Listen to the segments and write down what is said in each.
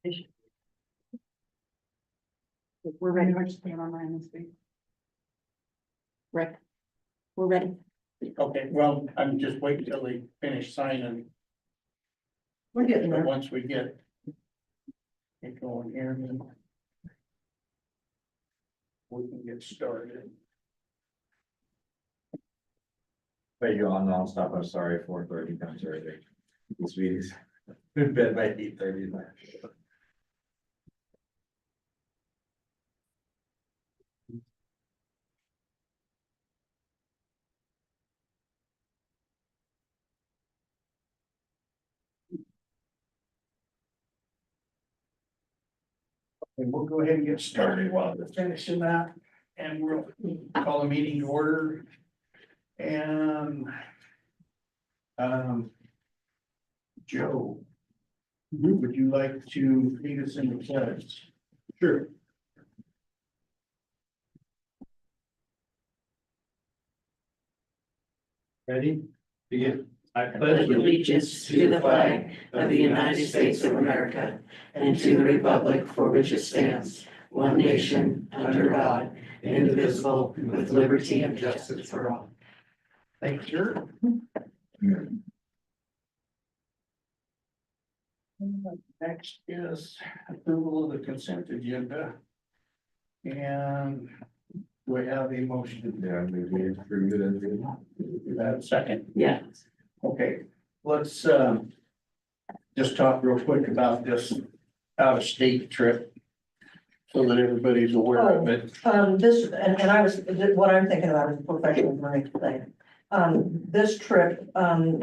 We're ready. Rick, we're ready. Okay, well, I'm just waiting till they finish signing, We're getting but there. once we get it going here, then we can get started. But you're on nonstop, I'm sorry, 4:30 comes early. This meeting's in bed by 8:30. And we'll go ahead and get started while they're finishing that, and we'll call the meeting to order. And Joe, would you like to lead us in the pledge? Sure. Ready? Begin. I Pledge allegiance to the flag of the United States of America and to the republic for which it stands, one nation, under God, indivisible, with liberty and justice for all. Thank you. Next is approval of the consent agenda. And do I have a motion? Yeah, maybe it's pretty good as Do I have a second? Yeah. Okay, let's just talk real quick about this out-of-state trip. So that everybody's aware of it. This, and I was, what I'm thinking about is a professional learning thing. This trip, oh,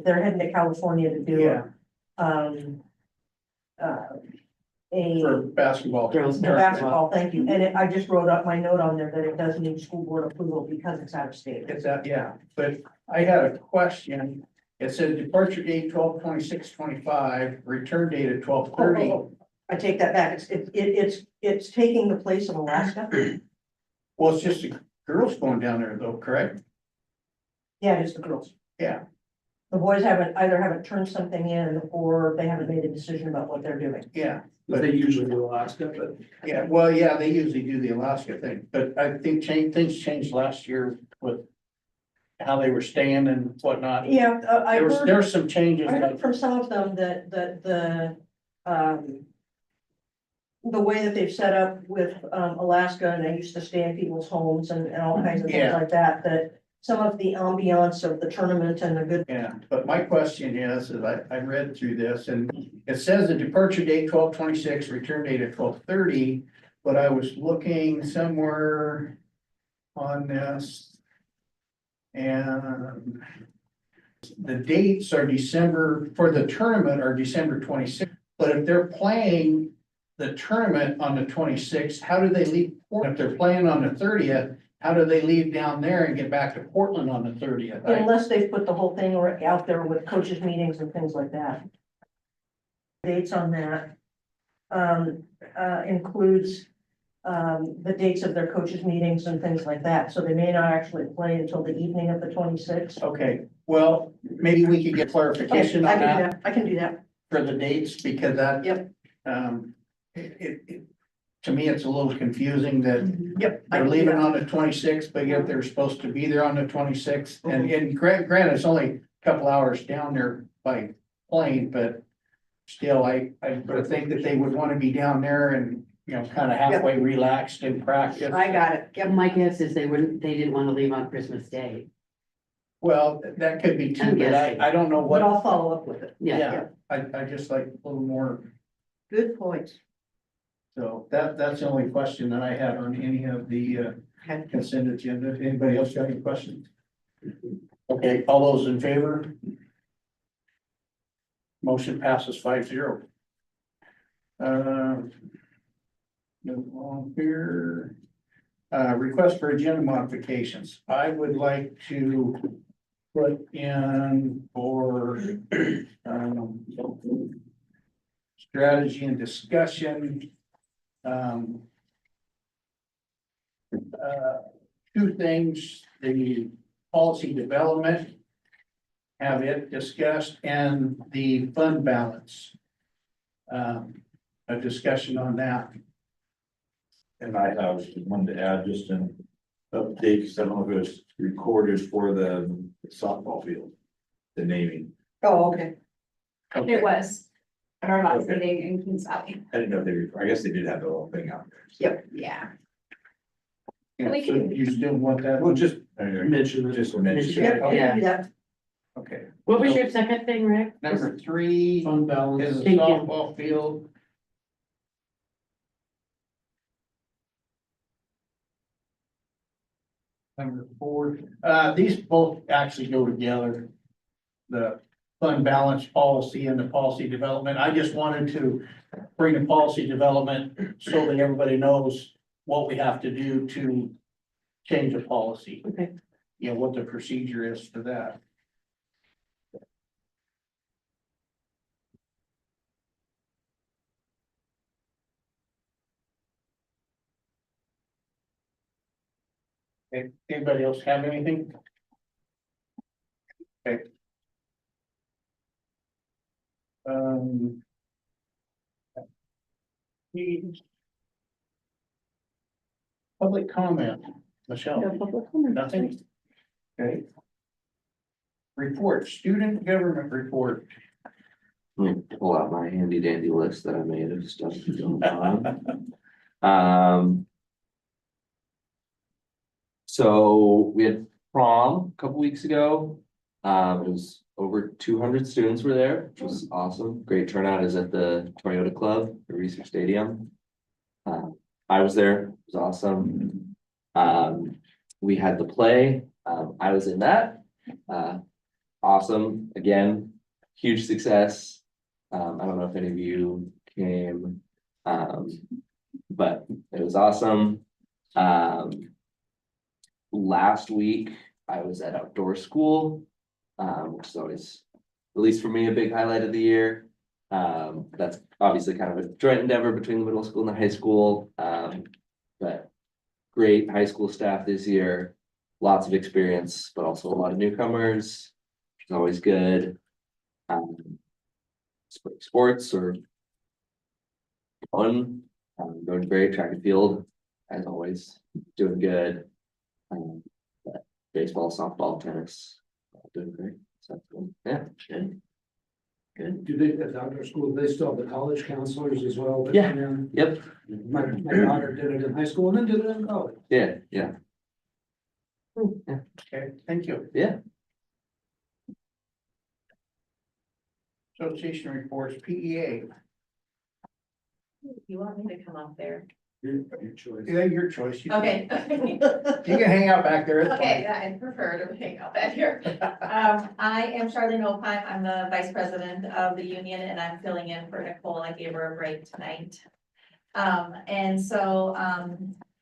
they're heading to California to do Yeah, for a basketball. Girls' basketball, thank you. And I just wrote up my note on there that it does need school board approval because it's out of state. It's that, yeah, but I had a question. It said departure date 12/26/25, return date at 12/30. I take that back. It's taking the place of Alaska. Well, it's just the girls going down there though, correct? Yeah, it's the girls. Yeah, The boys haven't turned something in or they haven't made a decision about what they're doing. yeah, But they usually do Alaska, but yeah, well, yeah, they usually do the Alaska thing, but I think things changed last year with how they were staying and whatnot. Yeah, There were some changes. I heard from some of them that the way that they've set up with Alaska, and they used to stay in people's homes and all kinds of things Yeah. like that, that some of the ambiance of the tournament and the good. Yeah, but my question is I read through this and it says the departure date 12/26, return date at 12/30. But I was looking somewhere on this. And the dates are December, for the tournament are December 26th. But if they're playing the tournament on the 26th, how do they leave? If they're playing on the 30th, how do they leave down there and get back to Portland on the 30th? Unless they've put the whole thing out there with coaches meetings and things like that. Dates on that includes the dates of their coaches meetings and things like that, so they may not actually play until the evening of the 26th. Okay, well, maybe we could get clarification on that I can do that. for the dates, because that. Yep. To me, it's a little confusing that Yep. I they're can do leaving that. on the 26th, but yet they're supposed to be there on the 26th. And granted, it's only a couple hours down there by plane, but still, I would think that they would want to be down there and, you know, kind of halfway relaxed in practice. I got it. Yep. My guess is they didn't want to leave on Christmas Day. Well, that could be too, I'm but guessing. I don't know But what, I'll follow up with it. Yeah. I just like a little more. Good point. So that's the only question that I had on any of the Okay. consent agenda. Anybody else got any questions? Okay, all those in favor? Motion passes 5-0. Move on here. Request for agenda modifications. I would like to put in for strategy and discussion. Two things, the policy development. Have it discussed and the fund balance. a discussion on that. And I have one to add just an update, because I don't know if it was recorded for the softball field, the naming. Oh, okay. Okay. It was at our last Okay. meeting in Kings Valley. I didn't know if they, I guess they did have the whole thing out there. Yep. Yeah. Yeah, We so can- you still want that? Well, just, Mention it. just to mention. Yeah, it. we can do that. Okay. What was So, your second thing, Rick? Number 3 Fund is balance. the Thank you. softball field. Number 4, these both actually go together. The fund balance policy and the policy development. I just wanted to bring the policy development so that everybody knows what we have to do to change the policy. Okay. You know, what the procedure is for that. Okay, anybody else have anything? Okay. the Public comment, Michelle, nothing? Okay. Report, student government report. Let me pull out my handy dandy list that I made of stuff going on. So we had prom a couple weeks ago. It was over 200 students were there, which was awesome. Great turnout is at the Toyota Club at Research Stadium. I was there, it was awesome. We had the play, I was in that. Awesome, again, huge success. I don't know if any of you came, but it was awesome. Last week, I was at outdoor school, which is always, at least for me, a big highlight of the year. That's obviously kind of a joint endeavor between the middle school and the high school. But great high school staff this year, lots of experience, but also a lot of newcomers, which is always good. Sports or fun, going great, track and field, as always, doing good. But baseball, softball, tennis, doing great, so, yeah. Good. Do they, at the outdoor school, they still have the college counselors as well? that Yeah. come in? Yep, My daughter did it in high school and then did it in college. yeah, yeah, Okay, thank you. yeah. Association reports, PEA, You want me to come up there? Your choice. yeah, your choice. You can- Okay. You can hang out back there. it's fine. Okay, I prefer to hang out back here. I am Charlene Opine. I'm the vice president of the union and I'm filling in for Nicole. I gave her a break tonight. And so,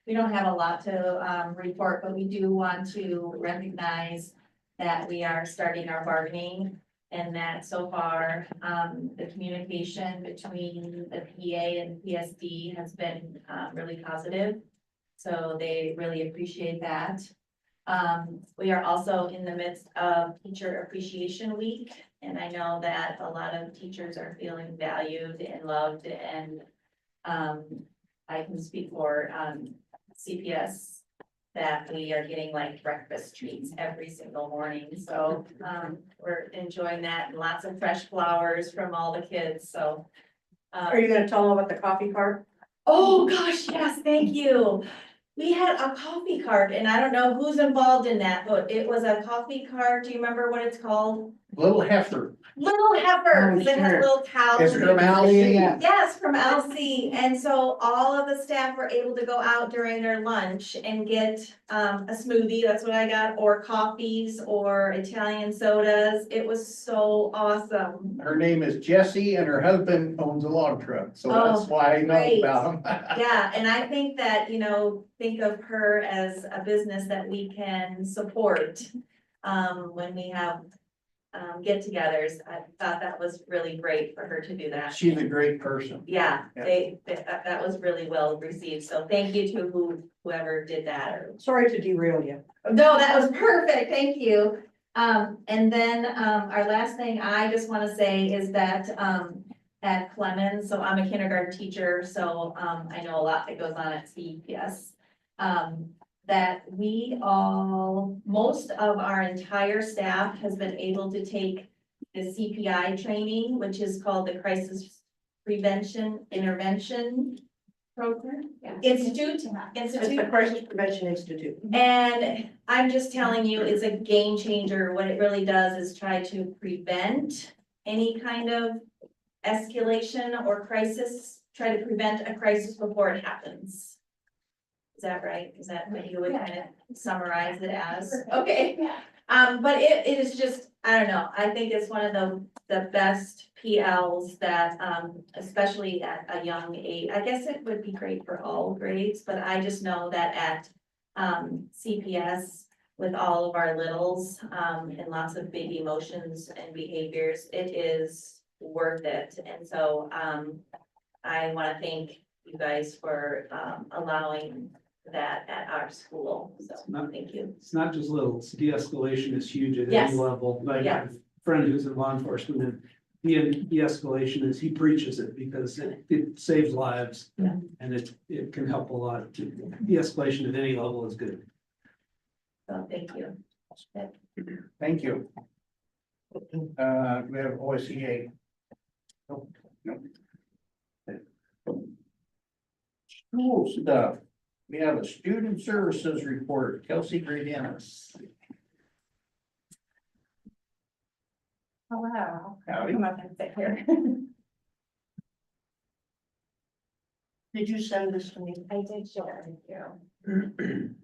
we don't have a lot to, report, but we do want to recognize that we are starting our bargaining. And that so far, the communication between the PA and PSD has been, really positive. So they really appreciate that. We are also in the midst of Teacher Appreciation Week. And I know that a lot of teachers are feeling valued and loved and, I can speak for, CPS that we are getting like breakfast treats every single morning. So, we're enjoying that and lots of fresh flowers from all the kids, so. Are you gonna tell them about the coffee cart? Oh, gosh, yes, thank you. We had a coffee cart and I don't know who's involved in that, but it was a coffee cart. Do you remember what it's called? Little heifer. Little Heifers. Oh, It has sure. little cows. Is it from Aldi? Yes, from LC. And so all of the staff were able to go out during their lunch and get a smoothie, that's what I got, or coffees or Italian sodas. It was so awesome. Her name is Jessie and her husband owns a log truck, so that's Oh, why I know great. about them. Yeah, and I think that, think of her as a business that we can support when we have get-togethers. I thought that was really great for her to do that. She's a great person. Yeah, Yeah. that was really well received, so thank you to whoever did that, or, Sorry to derail you. no, that was perfect, thank you. And then, our last thing I just wanna say is that, at Clemens, so I'm a kindergarten teacher, so, I know a lot that goes on at CPS. That most of our entire staff has been able to take the CPI training, which is called the Crisis Prevention Intervention Program, Institute. It's the Crisis Prevention Institute. And I'm just telling you, it's a game changer. What it really does is try to prevent any kind of escalation or crisis, try to prevent a crisis before it happens. Is that right? Is that what you would kind of summarize it as? Okay. But it is just, I don't know, I think it's one of the best PLs that, especially at a young age, I guess it would be great for all grades, but I just know that at CPS with all of our littles, and lots of big emotions and behaviors, it is worth it. And so, I want to thank you guys for, allowing that at our school. So, thank you. It's not just little, it's de-escalation is huge at Yes. any level. Like, I have a friend who's in law enforcement, and de-escalation is, he preaches it because it saves lives. Yeah. And it can help a lot. De-escalation at any level is good. So, thank you. Thank you. We have OSEA. Nope, nope. School stuff. We have a student services report, Kelsey Gradianis. Hello. Howdy. Come up and sit here. Did you send this to me? I did share it with you.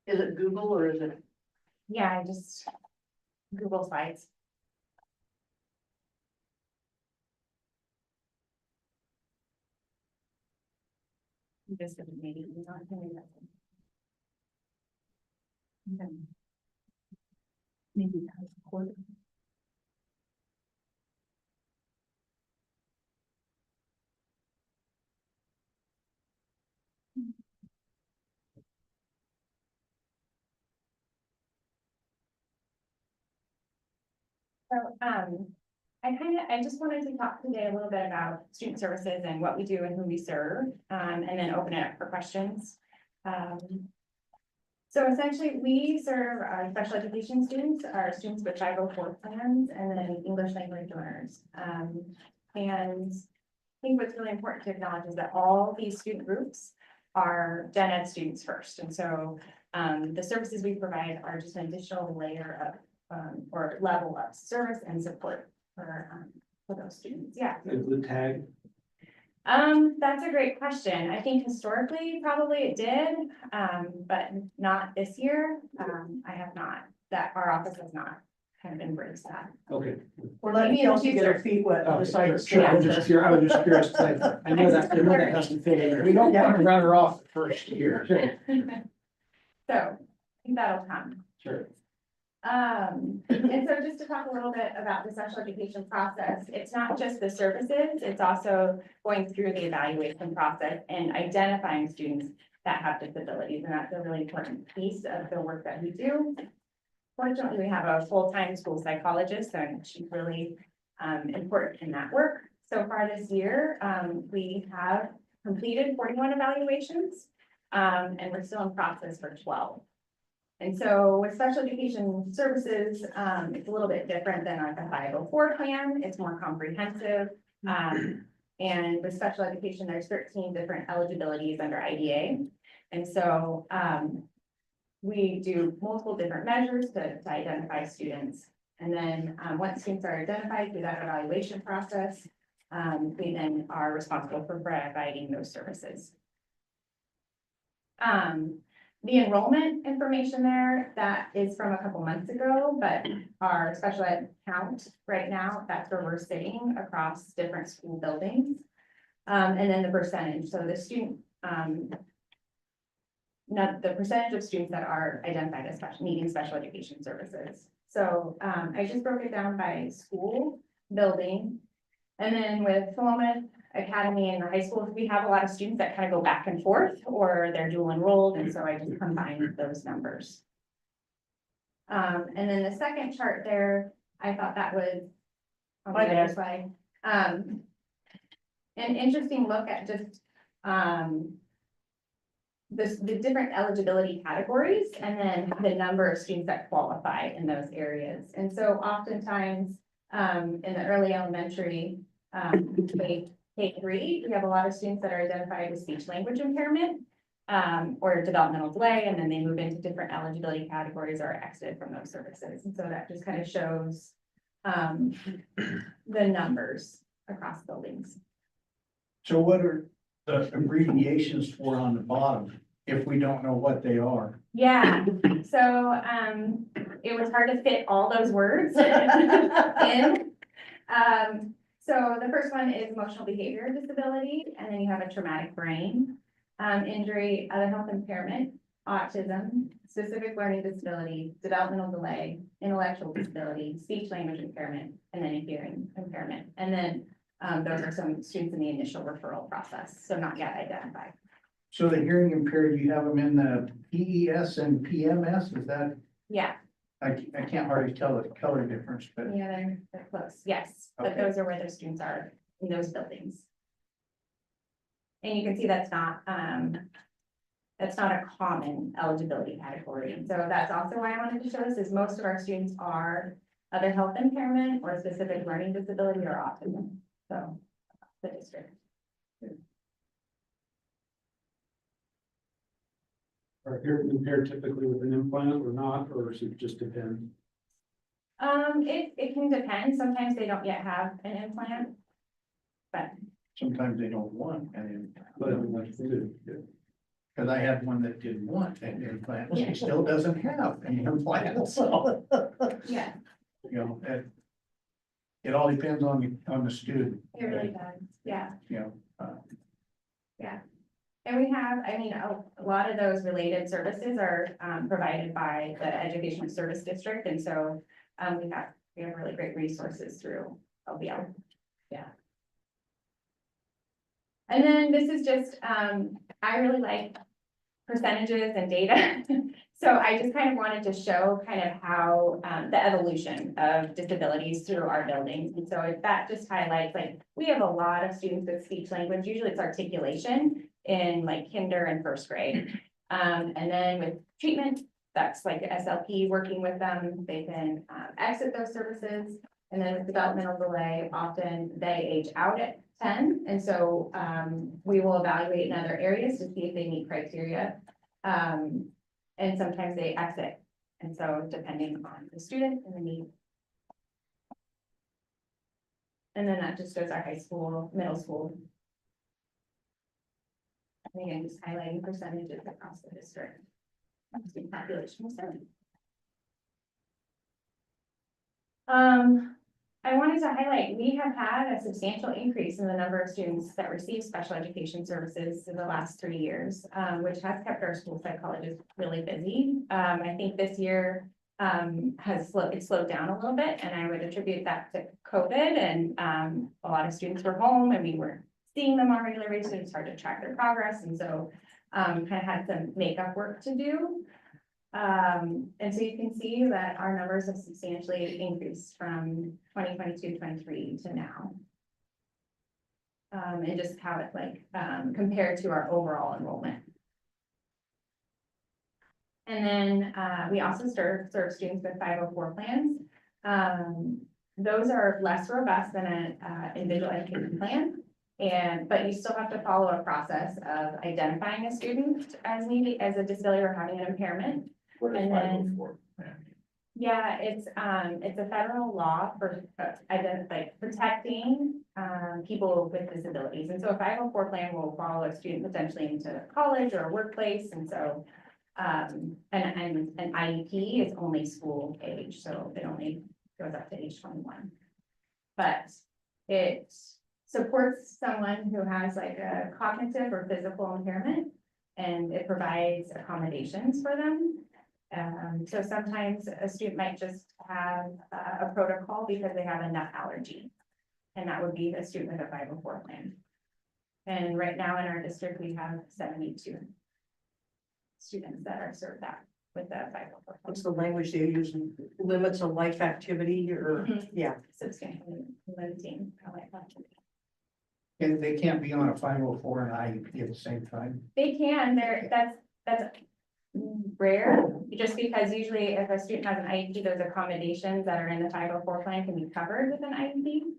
Is it Google or is it? Yeah, I just Google Slides. This is maybe not doing that. Maybe that's recorded. So, I just wanted to talk today a little bit about student services and what we do and who we serve, and then open it up for questions. So essentially, we serve our special education students, our students with 504 plans, and then English language learners. And I think what's really important to acknowledge is that all these student groups are gen ed students first. And so the services we provide are just an additional layer of or level of service and support for those students. Yeah. Include tag. That's a great question. I think historically, probably it did, but not this year. I have not, that our office has not kind of embraced that. Okay. We're letting Maybe in the Kelsey get her future. feet wet Oh, besides. sure. I was just curious. I was just curious. 'Cause I know that has to fit in there. We don't want to run her off the first year. So I think that'll come. Sure. And so just to talk a little bit about the special education process, it's not just the services, it's also going through the evaluation process and identifying students that have disabilities, and that's a really important piece of the work that we do. Fortunately, we have a full-time school psychologist, and she's really important in that work. So far this year, we have completed 41 evaluations, and we're still in process for 12. And so with special education services, it's a little bit different than like a 504 plan. It's more comprehensive. And with special education, there's 13 different eligibilities under IDA. And so we do multiple different measures to identify students. And then once students are identified through that evaluation process, we then are responsible for providing those services. The enrollment information there, that is from a couple months ago, but our special ed count right now, that's where we're sitting across different school buildings. And then the percentage, so the student, the percentage of students that are identified as needing special education services. So I just broke it down by school, building, and then with Philomath Academy and the high schools, we have a lot of students that kind of go back and forth, or they're dual enrolled, and so I just combined those numbers. And then the second chart there, I thought that was on the My other bad. slide. An interesting look at just, the different eligibility categories and then the number of students that qualify in those areas. And so oftentimes, in the early elementary, K3, we have a lot of students that are identified with speech language impairment, or developmental delay, and then they move into different eligibility categories or are exited from those services. And so that just kind of shows, the numbers across buildings. So what are the abbreviations for on the bottom, if we don't know what they are? Yeah, so, it was hard to fit all those words in. So the first one is emotional behavior disability, and then you have a traumatic brain, injury, other health impairment, autism, specific learning disability, developmental delay, intellectual disability, speech language impairment, and then a hearing impairment. And then, those are some students in the initial referral process, so not yet identified. So the hearing impaired, you have them in the PES and PMS, is that, Yeah, I can't hardly tell the color difference, but, yeah, they're close, yes, but Okay. those are where their students are in those buildings. And you can see that's not a common eligibility category, and so that's also why I wanted to show this, is most of our students are other health impairment or specific learning disability or autism, so the district. Are hearing impaired typically with an implant or not, or does it just depend? It can depend, sometimes they don't yet have an implant. But, sometimes they don't want an But implant. Because I had one that didn't want an implant, Yeah. she still doesn't have an implant, so, yeah, you know, it all depends on the student, it really does, yeah. you know. And we have, I mean, a lot of those related services are provided by the Education Service District, and so we have really great resources through LBL. Yeah. And then this is just, I really like percentages and data. So I just kind of wanted to show kind of how the evolution of disabilities through our buildings. And so if that just highlights, like, we have a lot of students with speech language, usually it's articulation in like kinder and first grade. And then with treatment, that's like the SLP working with them, they can exit those services. And then with developmental delay, often they age out at 10. And so we will evaluate in other areas to see if they meet criteria. And sometimes they exit. And so depending on the student and the need. And then that just shows our high school, middle school. And again, just highlighting percentages across the district. Student population was 7. I wanted to highlight, we have had a substantial increase in the number of students that receive special education services in the last 3 years, which has kept our school psychologists really busy. I think this year it slowed down a little bit, and I would attribute that to COVID, and a lot of students were home and we were seeing them on a regular basis. It's hard to track their progress, and so kind of had some makeup work to do. And so you can see that our numbers have substantially increased from 2022-23 to now. And just how it like compared to our overall enrollment. And then we also serve students with 504 plans. Those are less robust than an individual education plan. But you still have to follow a process of identifying a student as needy, as a disability or having an impairment. What is And then- 504? Yeah, it's a federal law for protecting people with disabilities. And so a 504 plan will follow a student potentially into college or a workplace. And so and an IEP is only school age, so it only goes up to age 21. But it supports someone who has like a cognitive or physical impairment, and it provides accommodations for them. So sometimes a student might just have a protocol because they have a nut allergy. And that would be a student with a 504 plan. And right now in our district, we have 72 students that are served that with the 504. What's the language they use? Limits of life activity or, Mhm. yeah. Substantially limiting. how life activity. And they can't be on a 504 and IEP at the same time. They can, that's rare, just because usually if a student has an IEP, those accommodations that are in the 504 plan can be covered with an IEP.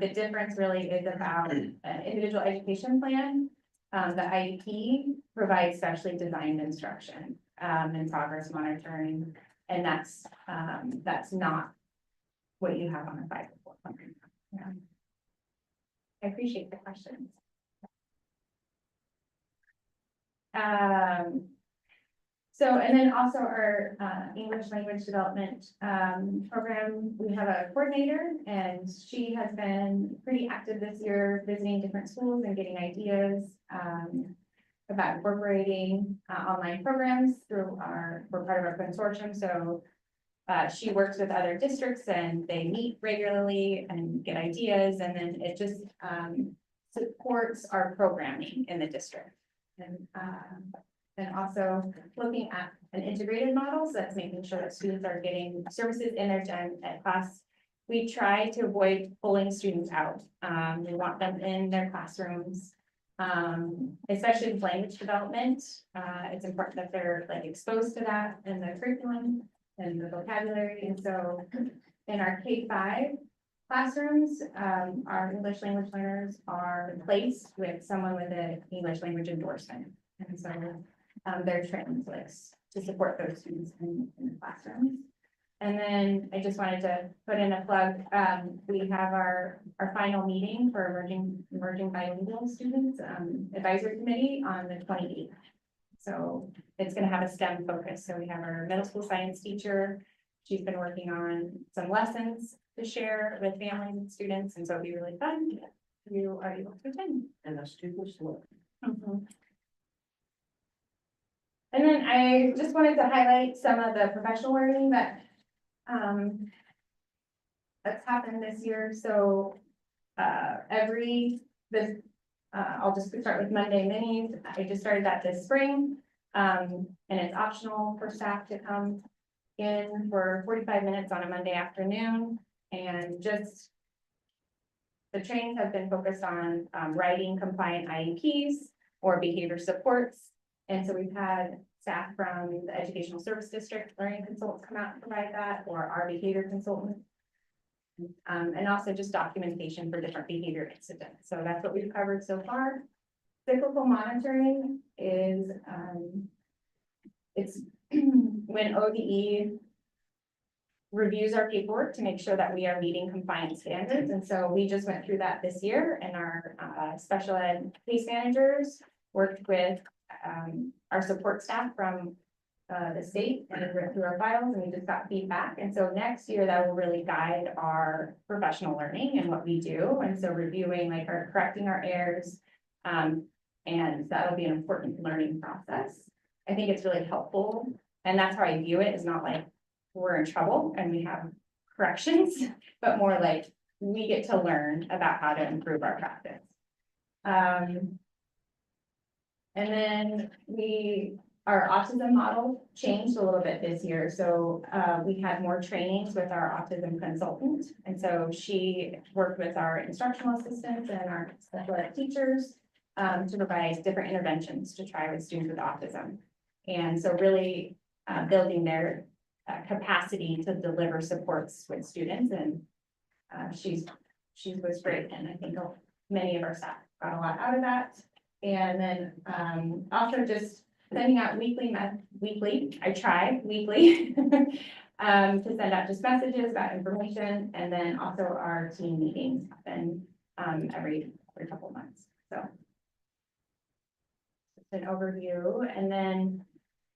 The difference really is about an individual education plan. The IEP provides specially designed instruction, and progress monitoring, and that's not what you have on a 504 plan. Yeah. I appreciate the questions. So, and then also our English language development program, we have a coordinator, and she has been pretty active this year, visiting different schools and getting ideas about incorporating online programs through we're part of our consortium, so she works with other districts and they meet regularly and get ideas, and then it just supports our programming in the district. And also looking at an integrated model, so that's making sure that students are getting services in their gen ed class. We try to avoid pulling students out. We want them in their classrooms, especially with language development. It's important that they're like exposed to that in the curriculum and the vocabulary. And so in our K-5 classrooms, our English language learners are placed with someone with an English language endorsement. And so they're trained to support those students in the classrooms. And then I just wanted to put in a plug. We have our final meeting for emerging bilingual students advisory committee on the 28th. So it's going to have a STEM focus. So we have our middle school science teacher. She's been working on some lessons to share with families and students. And so it'll be really fun if you are able to attend. And the students look. Mhm. And then I just wanted to highlight some of the professional learning that that's happened this year. So I'll just start with Monday minis. I just started that this spring. And it's optional for staff to come in for 45 minutes on a Monday afternoon, and just the trainings have been focused on writing compliant IEPs or behavior supports. And so we've had staff from the Educational Service District learning consultants come out and provide that, or our behavior consultants. And also just documentation for different behavior incidents. So that's what we've covered so far. Cyclical monitoring is, it's when ODE reviews our paperwork to make sure that we are meeting compliance standards. And so we just went through that this year, and our special ed case managers worked with our support staff from the state and went through our files, and we just got feedback. And so next year that will really guide our professional learning and what we do. And so reviewing, like, our correcting our errors, and that'll be an important learning process. I think it's really helpful, and that's how I view it. It's not like we're in trouble and we have corrections, but more like we get to learn about how to improve our practice. And then our autism model changed a little bit this year. So we had more trainings with our autism consultant. And so she worked with our instructional assistants and our special ed teachers to provide different interventions to try with students with autism. And so really building their capacity to deliver supports with students. And she was great. And I think many of our staff got a lot out of that. And then also just sending out weekly, I try weekly to send out just messages about information. And then also our team meetings happen every couple of months. So just an overview. And then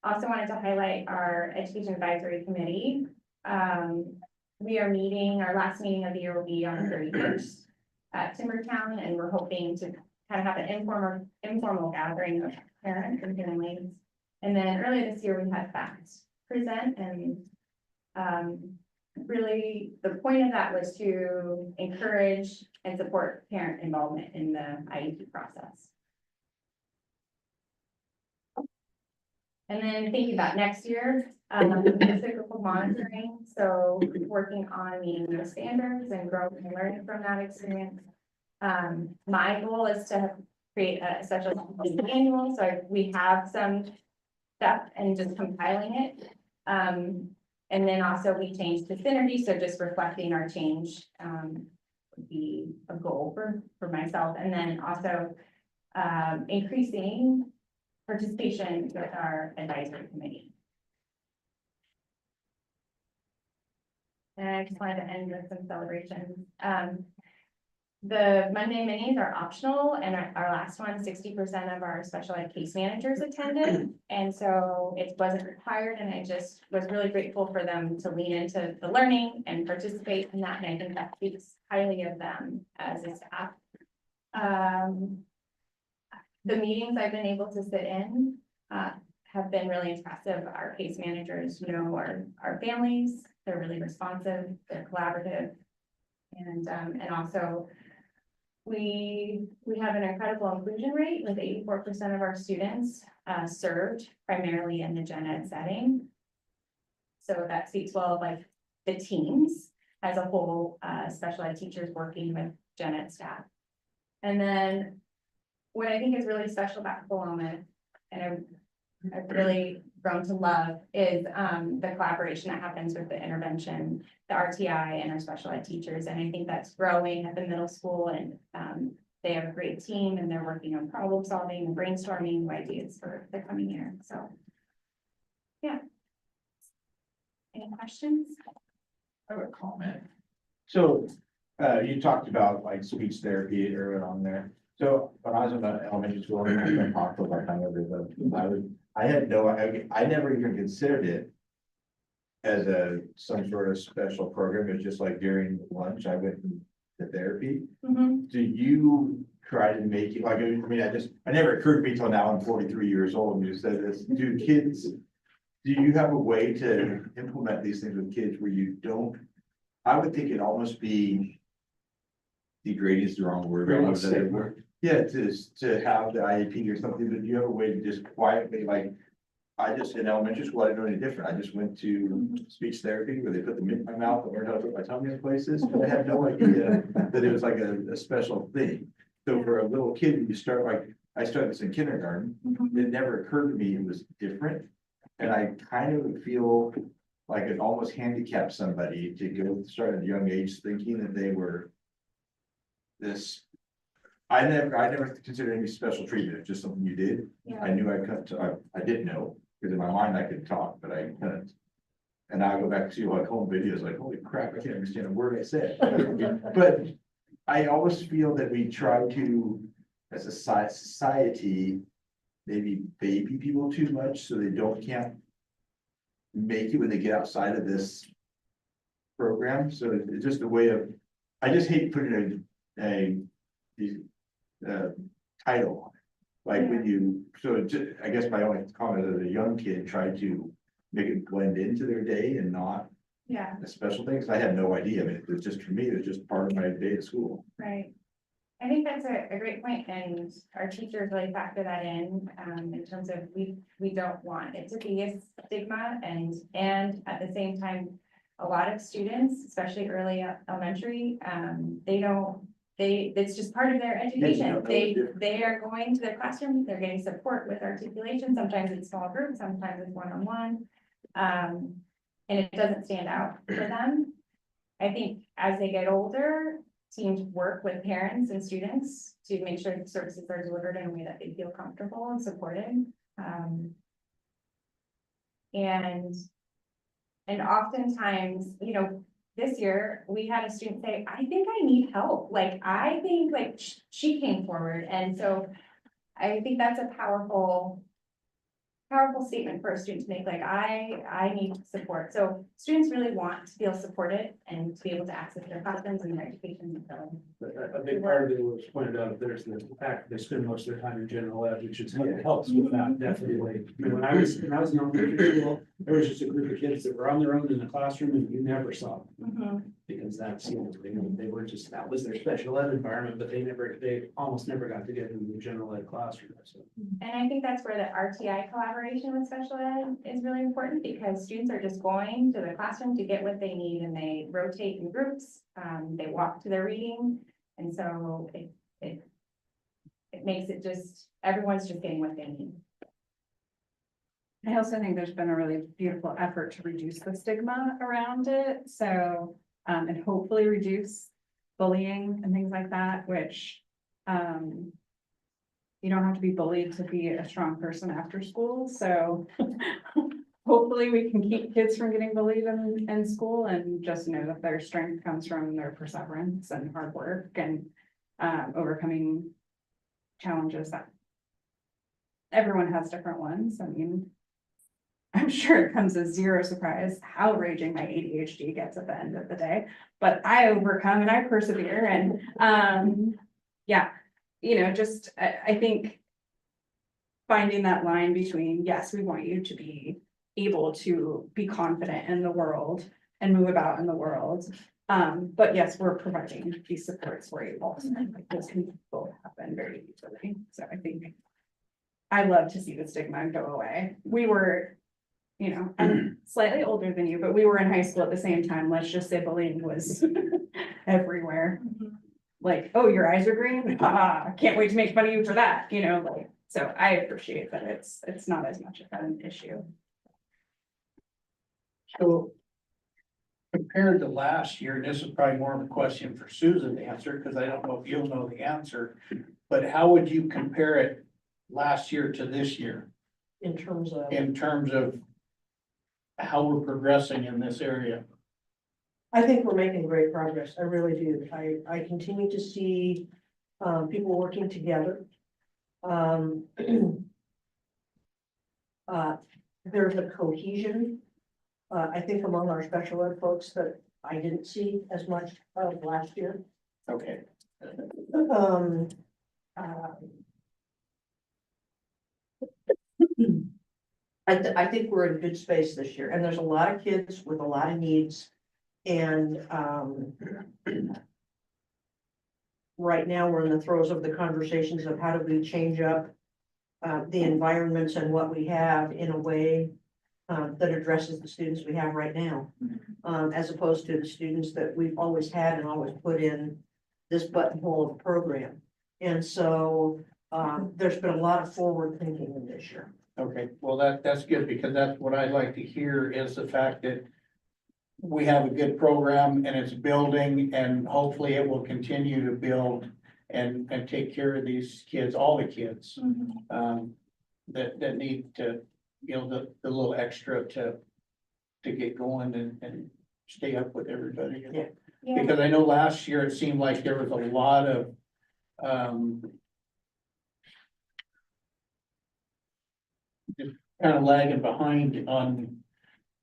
also wanted to highlight our Education Advisory Committee. We are meeting, our last meeting of the year will be on the 31st at Timbertown, and we're hoping to kind of have an informal gathering of parents and families. And then earlier this year, we had FACT present, and really the point of that was to encourage and support parent involvement in the IEP process. And then thinking about next year, cyclical monitoring, so working on meeting those standards and growing and learning from that experience. My goal is to create a special manual, so we have some stuff and just compiling it. And then also we changed to synergy, so just reflecting our change, would be a goal for myself. And then also, increasing participation with our advisory committee. And I just wanted to end with some celebrations. The Monday minis are optional, and our last one, 60% of our special ed case managers attended. And so it wasn't required, and I just was really grateful for them to lean into the learning and participate in that. And I think that speaks highly of them as a staff. The meetings I've been able to sit in have been really impressive. Our case managers know our families, they're really responsive, they're collaborative. And also we have an incredible inclusion rate with 84% of our students served primarily in the gen ed setting. So that speaks well of like the teams as a whole, special ed teachers working with gen ed staff. And then what I think is really special about Paloma, and I've really grown to love, is the collaboration that happens with the intervention, the RTI, and our special ed teachers. And I think that's growing at the middle school, and they have a great team, and they're working on problem solving and brainstorming new ideas for the coming year. So, yeah. Any questions? I have a comment. So, you talked about like speech therapy earlier on there. So when I was in the elementary school, I talked about kind of I never even considered it as some sort of special program. It's just like during lunch, I went to therapy. Mm-hmm. Do you try to make it like, I never occurred to me till now I'm 43 years old and you said this, do you have a way to implement these things with kids where you don't, I would think it'd almost be degrading is the wrong word. Yeah, to have the IEP or something, but you have a way to just quietly, like, in elementary school, I didn't know any different. I just went to speech therapy where they put them in my mouth and learned how to put my tongue in places. But I had no idea that it was like a special thing. So for a little kid, when you start, like, I started this in kindergarten, it never occurred to me it was different. And I kind of feel like it almost handicapped somebody to go start at a young age thinking that they were this. I never considered any special treatment, it's just something you did. Yeah. I knew I didn't know, because in my mind I could talk, but I couldn't. And I go back to see like home videos, like, holy crap, I can't understand a word I said. But I always feel that we try to, as a society, maybe baby people too much, so they can't make it when they get outside of this program. So it's just a way of, I just hate putting a title on it. Like when you, I guess my only comment as a young kid, try to make it blend into their day and not a special thing, because I had no idea. I mean, it was just, for me, it was just part of my day at school. Right. I think that's a great point, and our teachers really factor that in terms of we don't want it to be a stigma, and at the same time, a lot of students, especially early elementary, it's just part of their education. They are going to their classroom, they're getting support with articulation, sometimes it's small groups, sometimes it's one-on-one. And it doesn't stand out for them. I think as they get older, teams work with parents and students to make sure the services are delivered in a way that they feel comfortable and supported. And oftentimes, this year we had a student say, I think I need help. Like, I think like she came forward. And so I think that's a powerful statement for a student to make, like, I need support. So students really want to feel supported and to be able to access their classrooms and their education. I think part of it was pointed out, there's the fact that they spend most of their time in general ed, which helps with that, definitely. When I was in elementary school, there was just a group of kids that were on their own in the classroom and you never saw them. Because that's, you know, they were just, that was their special ed environment, but they almost never got to get into the general ed classroom, so. And I think that's where the RTI collaboration with special ed is really important because students are just going to the classroom to get what they need and they rotate in groups. They walk to their reading. And so it makes it just, everyone's just getting what they need. I also think there's been a really beautiful effort to reduce the stigma around it, so, and hopefully reduce bullying and things like that, which, you don't have to be bullied to be a strong person after school, so hopefully we can keep kids from getting bullied in school and just know that their strength comes from their perseverance and hard work and, overcoming challenges that everyone has different ones. I mean, I'm sure it comes as zero surprise how raging my ADHD gets at the end of the day, but I overcome and I persevere and, yeah, you know, just, I think finding that line between, yes, we want you to be able to be confident in the world and move about in the world. But yes, we're providing these supports for you also, like this can both happen very easily. So I think I love to see the stigma go away. We were, you know, I'm slightly older than you, but we were in high school at the same time. Let's just say bullying was everywhere. Like, oh, your eyes are green? Can't wait to make fun of you for that, you know, like, so I appreciate that it's not as much of an issue. So compared to last year, and this is probably more of a question for Susan to answer, because I don't know if you'll know the answer. But how would you compare it last year to this year In terms of, in terms of how we're progressing in this area? I think we're making great progress. I really do. I continue to see, people working together. There's a cohesion, I think among our special ed folks that I didn't see as much of last year. Okay. I think we're in good space this year, and there's a lot of kids with a lot of needs. And right now, we're in the throes of the conversations of how do we change up the environments and what we have in a way that addresses the students we have right now, as opposed to the students that we've always had and always put in this buttonhole of program. And so there's been a lot of forward thinking in this year. Okay, well, that's good, because that's what I'd like to hear is the fact that we have a good program and it's building, and hopefully it will continue to build and take care of these kids, all the kids. That need to, you know, the little extra to get going and stay up with everybody. Yeah. Yeah, Because I know last year it seemed like there was a lot of, just kind of lagging behind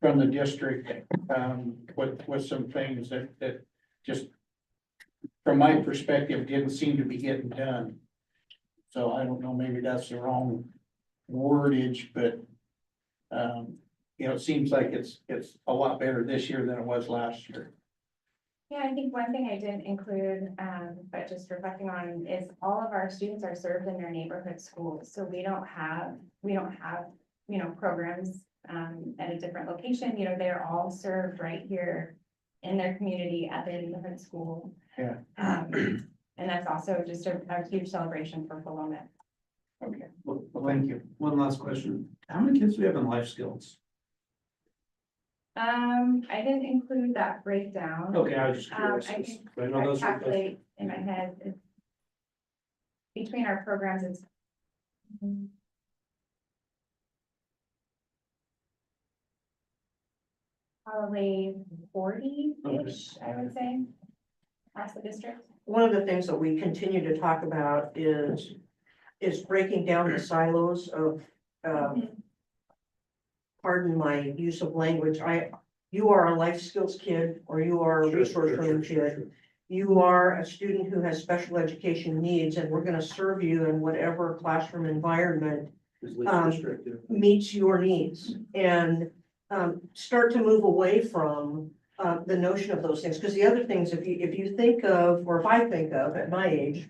from the district, with some things that just, from my perspective, didn't seem to be getting done. So I don't know, maybe that's the wrong wordage, but, you know, it seems like it's a lot better this year than it was last year. yeah, I think one thing I didn't include, but just reflecting on is all of our students are served in their neighborhood schools. So we don't have, you know, programs at a different location, you know, they're all served right here in their community at their neighborhood school. Yeah. And that's also just a huge celebration for Philomath. Okay, well, thank you. One last question. How many kids do we have in life skills? I didn't include that breakdown. Okay, I was just curious. I 'cause can I know those are- calculate in my head. Between our programs, it's probably 40-ish, I would say, across the district. One of the things that we continue to talk about is breaking down the silos of, pardon my use of language, you are a life skills kid, or you are a resource room kid. You are a student who has special education needs, and we're gonna serve you in whatever classroom environment Is least restrictive. meets your needs. And start to move away from the notion of those things, because the other things, if you think of, or if I think of at my age,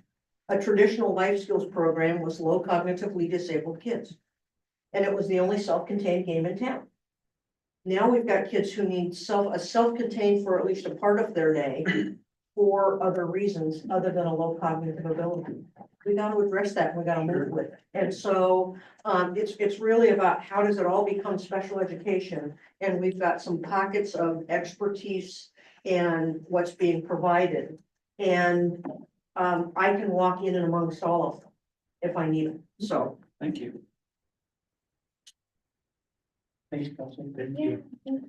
a traditional life skills program was low cognitively disabled kids. And it was the only self-contained game in town. Now we've got kids who need self-contained for at least a part of their day for other reasons other than a low cognitive ability. We got to address that, and we got to move with it. And so it's really about how does it all become special education? And we've got some pockets of expertise and what's being provided. And I can walk in and amongst all of them if I need it. So Thank you. Thanks, Kelsey. Thank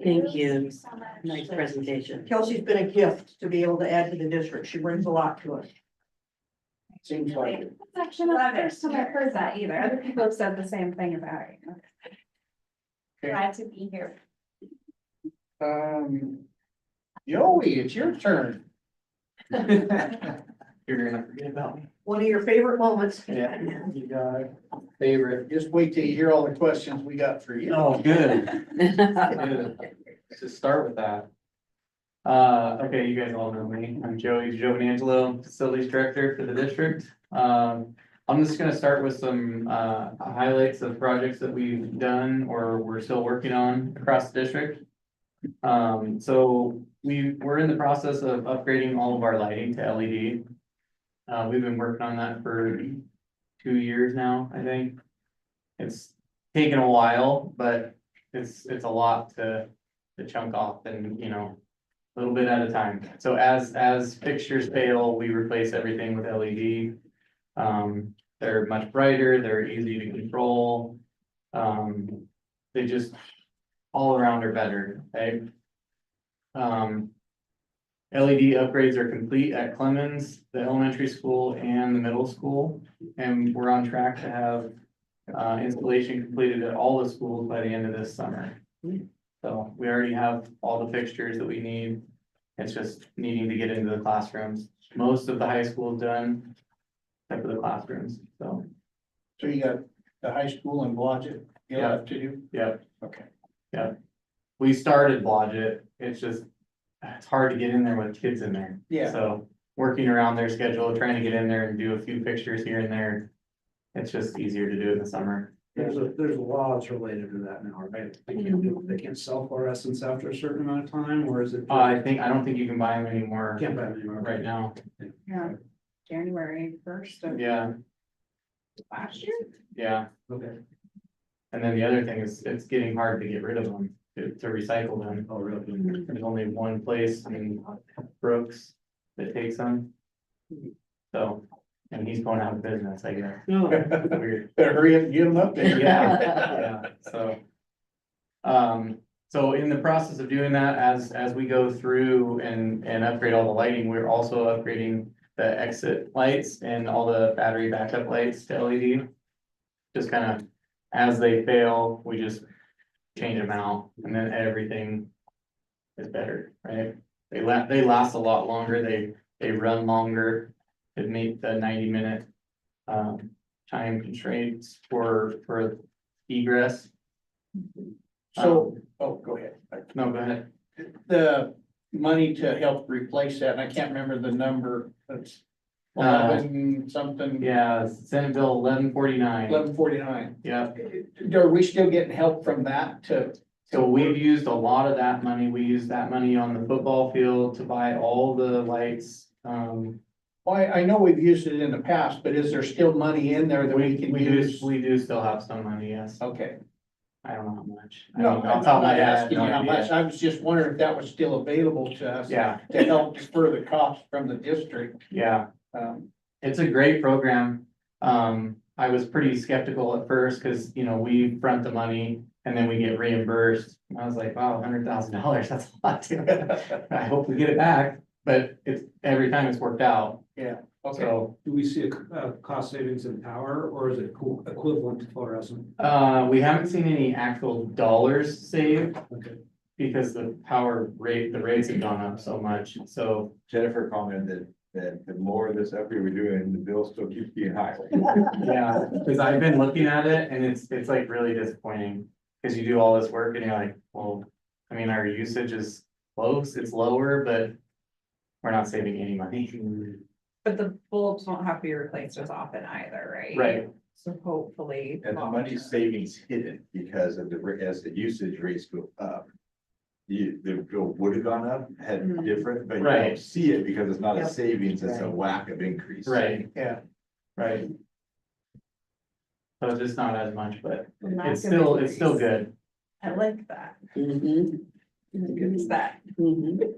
Thank you. so much. Nice presentation. Kelsey's been a gift to be able to add to the district. She brings a lot to us. Seems like it. It's actually not the first time I've heard that either. Other people have said the same thing about it. Glad to be here. Joey, it's your turn. You're gonna forget about me. One of your favorite moments. Yeah, you got it. Favorite. Just wait till you hear all the questions we got for you. Oh, good. Good. Let's just start with that. Okay, you guys all know me. I'm Joey Giovanangelo, Facilities Director for the district. I'm just gonna start with some highlights of projects that we've done or we're still working on across the district. So we're in the process of upgrading all of our lighting to LED. We've been working on that for 2 years now, I think. It's taken a while, but it's a lot to chunk off and, you know, a little bit at a time. So as fixtures fail, we replace everything with LED. They're much brighter, they're easy to control. They just all around are better, okay? LED upgrades are complete at Clemens, the elementary school and the middle school. And we're on track to have installation completed at all the schools by the end of this summer. So we already have all the fixtures that we need. It's just needing to get into the classrooms. Most of the high school is done, except for the classrooms, so. So you got the high school and Blodgett, you Yeah. have to do? Yeah. Okay. We started Blodgett, it's just, it's hard to get in there with kids in there. Yeah. So working around their schedule, trying to get in there and do a few fixtures here and there. It's just easier to do in the summer. There's laws related to that now, right? They can't sell fluorescents after a certain amount of time, or is it? I don't think you can buy them anymore Can't buy them anymore. right now. Yeah, January 1st of Yeah, last year. yeah. Okay. And then the other thing is, it's getting hard to get rid of them, to recycle them. Oh, really? There's only one place in Brooks that takes them. So, and he's going out of business, I guess. No. Weird. Better hurry up and get them up there. Yeah, so. So in the process of doing that, as we go through and upgrade all the lighting, we're also upgrading the exit lights and all the battery backup lights to LED. Just kind of, as they fail, we just change them out, and then everything is better, right? They last a lot longer, they run longer to meet the 90-minute time constraints for egress. So, go ahead. No, go ahead. The money to help replace that, and I can't remember the number, it's 11 something. Yeah, Senate Bill 1149. 1149. Yeah, Are we still getting help from that to? so we've used a lot of that money. We used that money on the football field to buy all the lights. Well, I know we've used it in the past, but is there still money in there that we can use? We do still have some money, yes. Okay. I don't know how much. No, Off the I'm top of my not head, asking no you how idea. much. I was just wondering if that was still available to us. Yeah, To help defer the cost from the district. yeah. It's a great program. I was pretty skeptical at first because, you know, we front the money and then we get reimbursed. I was like, wow, $100,000, that's a lot too. I hope we get it back, but it's, every time it's worked out. Okay. So, Do we see a cost savings in power, or is it equivalent to fluorescent? we haven't seen any actual dollars saved Okay. because the the rates have gone up so much. So, Jennifer commented that the more of this upgrade we're doing, the bill still keeps getting higher. yeah, because I've been looking at it and it's like really disappointing. Because you do all this work and you're like, well, I mean, our usage is close, it's lower, but we're not saving any money. But the bulbs won't have to be replaced as often either, right? Right, So hopefully. And the money savings hidden because of as the usage rates go up. The bill would have gone up, had Mhm. different, but you Right. don't see it because it's not a Yep. savings, it's a Right. whack of increase. right, Yeah. right. So it's just not as much, but And that's it's gonna still increase. good. I like that. Mhm. It's that. Mhm.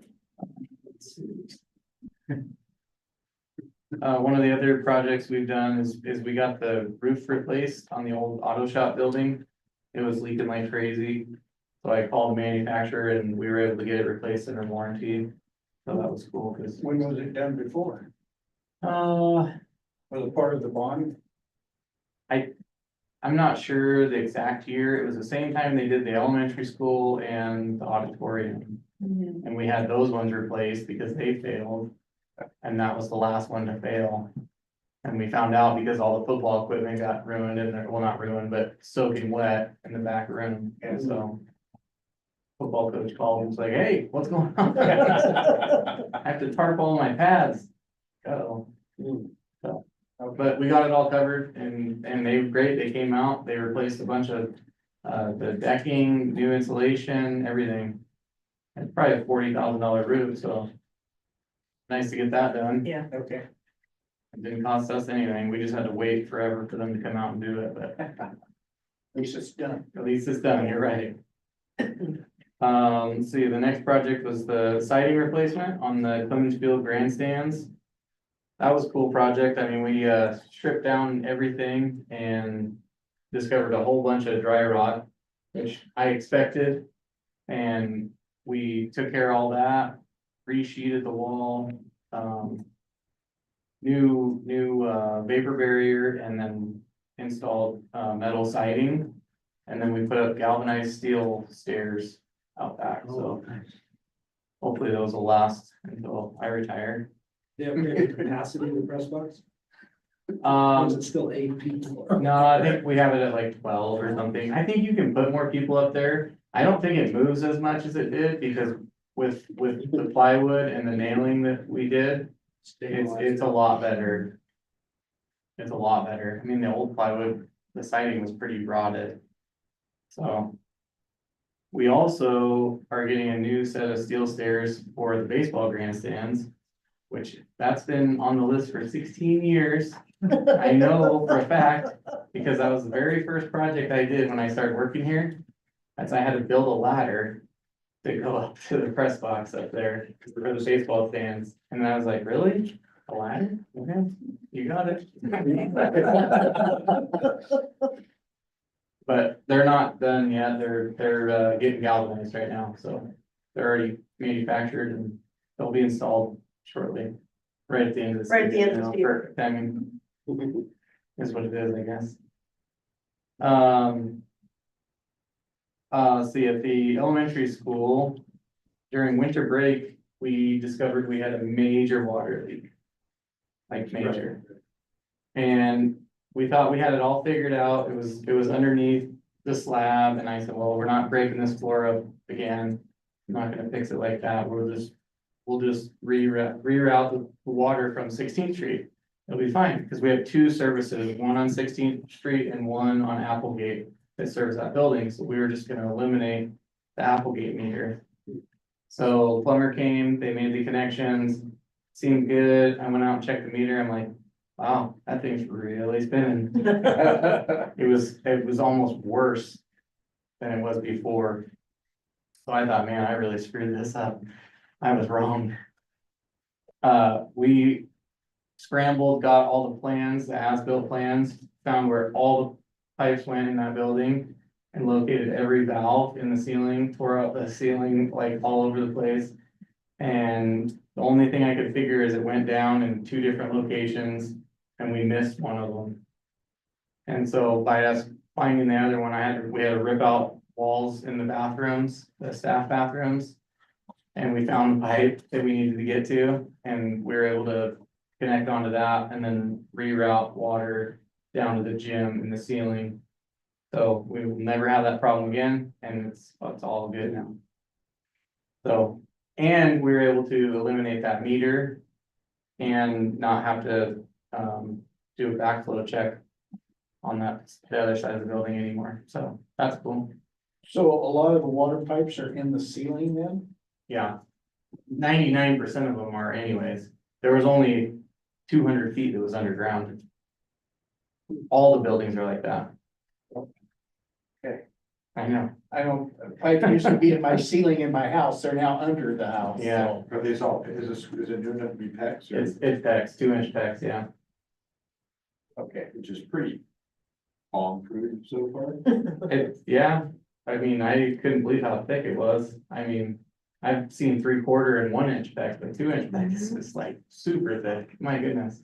One of the other projects we've done is we got the roof replaced on the old auto shop building. It was leaking like crazy. So I called the manufacturer and we were able to get it replaced under warranty. So that was cool, cause, When was it done before? was Was it part of the bond? I'm not sure the exact year. It was the same time they did the elementary school and the auditorium. Mhm. And we had those ones replaced because they failed. And that was the last one to fail. And we found out because all the football equipment got ruined in there, well, not ruined, but soaking wet in the back room, and so. Football coach called and was like, hey, what's going on? I have to tarp all my pads. Uh-oh. So, but we got it all covered and they were great. They came out, they replaced a bunch of the decking, new insulation, everything. It's probably a $40,000 roof, so. Nice to get that done. Yeah. Okay. It didn't cost us anything. We just had to wait forever for them to come out and do it, but At least it's done. at least it's done, you're right. Let's see, the next project was the siding replacement on the Clemens Field grandstands. That was a cool project. I mean, we stripped down everything and discovered a whole bunch of dry rot, which I expected. And we took care of all that, re-sheeted the wall, new vapor barrier, and then installed metal siding. And then we put up galvanized steel stairs out back, so hopefully those will last until I retire. They have great capacity in the press box, or is Um, it still 8 people? no, I think we have it at like 12 or something. I think you can put more people up there. I don't think it moves as much as it did because with the plywood and the nailing that we did, it's a lot better. It's a lot better. I mean, the old plywood, the siding was pretty rotted. So. We also are getting a new set of steel stairs for the baseball grandstands, which that's been on the list for 16 years. I know for a fact, because that was the very first project I did when I started working here. That's I had to build a ladder to go up to the press box up there for the baseball stands. And I was like, really? A ladder? Okay, you got it. But they're not done yet. They're getting galvanized right now, so they're already manufactured and they'll be installed shortly. Right at the end of the Right at the end of the season, season. perfect timing. Is what it is, I guess. See, at the elementary school, during winter break, we discovered we had a major water leak. Like major. And we thought we had it all figured out. It was underneath the slab, and I said, well, we're not breaking this floor up again. I'm not gonna fix it like that. We'll just reroute the water from 16th Street. It'll be fine, because we have two services, one on 16th Street and one on Applegate that serves that building, so we were just gonna eliminate the Applegate meter. So plumber came, they made the connections, seemed good. I went out and checked the meter. I'm like, wow, that thing's really spinning. It was almost worse than it was before. So I thought, man, I really screwed this up. I was wrong. We scrambled, got all the plans, the as-built plans, found where all the pipes went in that building and located every valve in the ceiling, tore out the ceiling like all over the place. And the only thing I could figure is it went down in two different locations and we missed one of them. And so by us finding the other one, we had to rip out walls in the bathrooms, the staff bathrooms. And we found the pipe that we needed to get to, and we were able to connect onto that and then reroute water down to the gym in the ceiling. So we will never have that problem again, and it's all good now. So And we were able to eliminate that meter. And not have to, do a backflow check. On the other side of the building anymore, so that's cool, So a lot of the water pipes are in the ceiling then? yeah. 99% of them are anyways, there was only 200 feet that was underground. All the buildings are like that. Okay. I know, I don't, pipe used to be in my ceiling in my house, they're now under the house. Yeah. so. But it's all, is it doing enough to be PEX or, it's PEX, 2-inch PEX, yeah. Okay. which is pretty bomb-proof so far? Yeah, I mean, I couldn't believe how thick it was, I mean. I've seen 3/4 and 1-inch PEX, but 2-inch PEX is just like super thick, my goodness.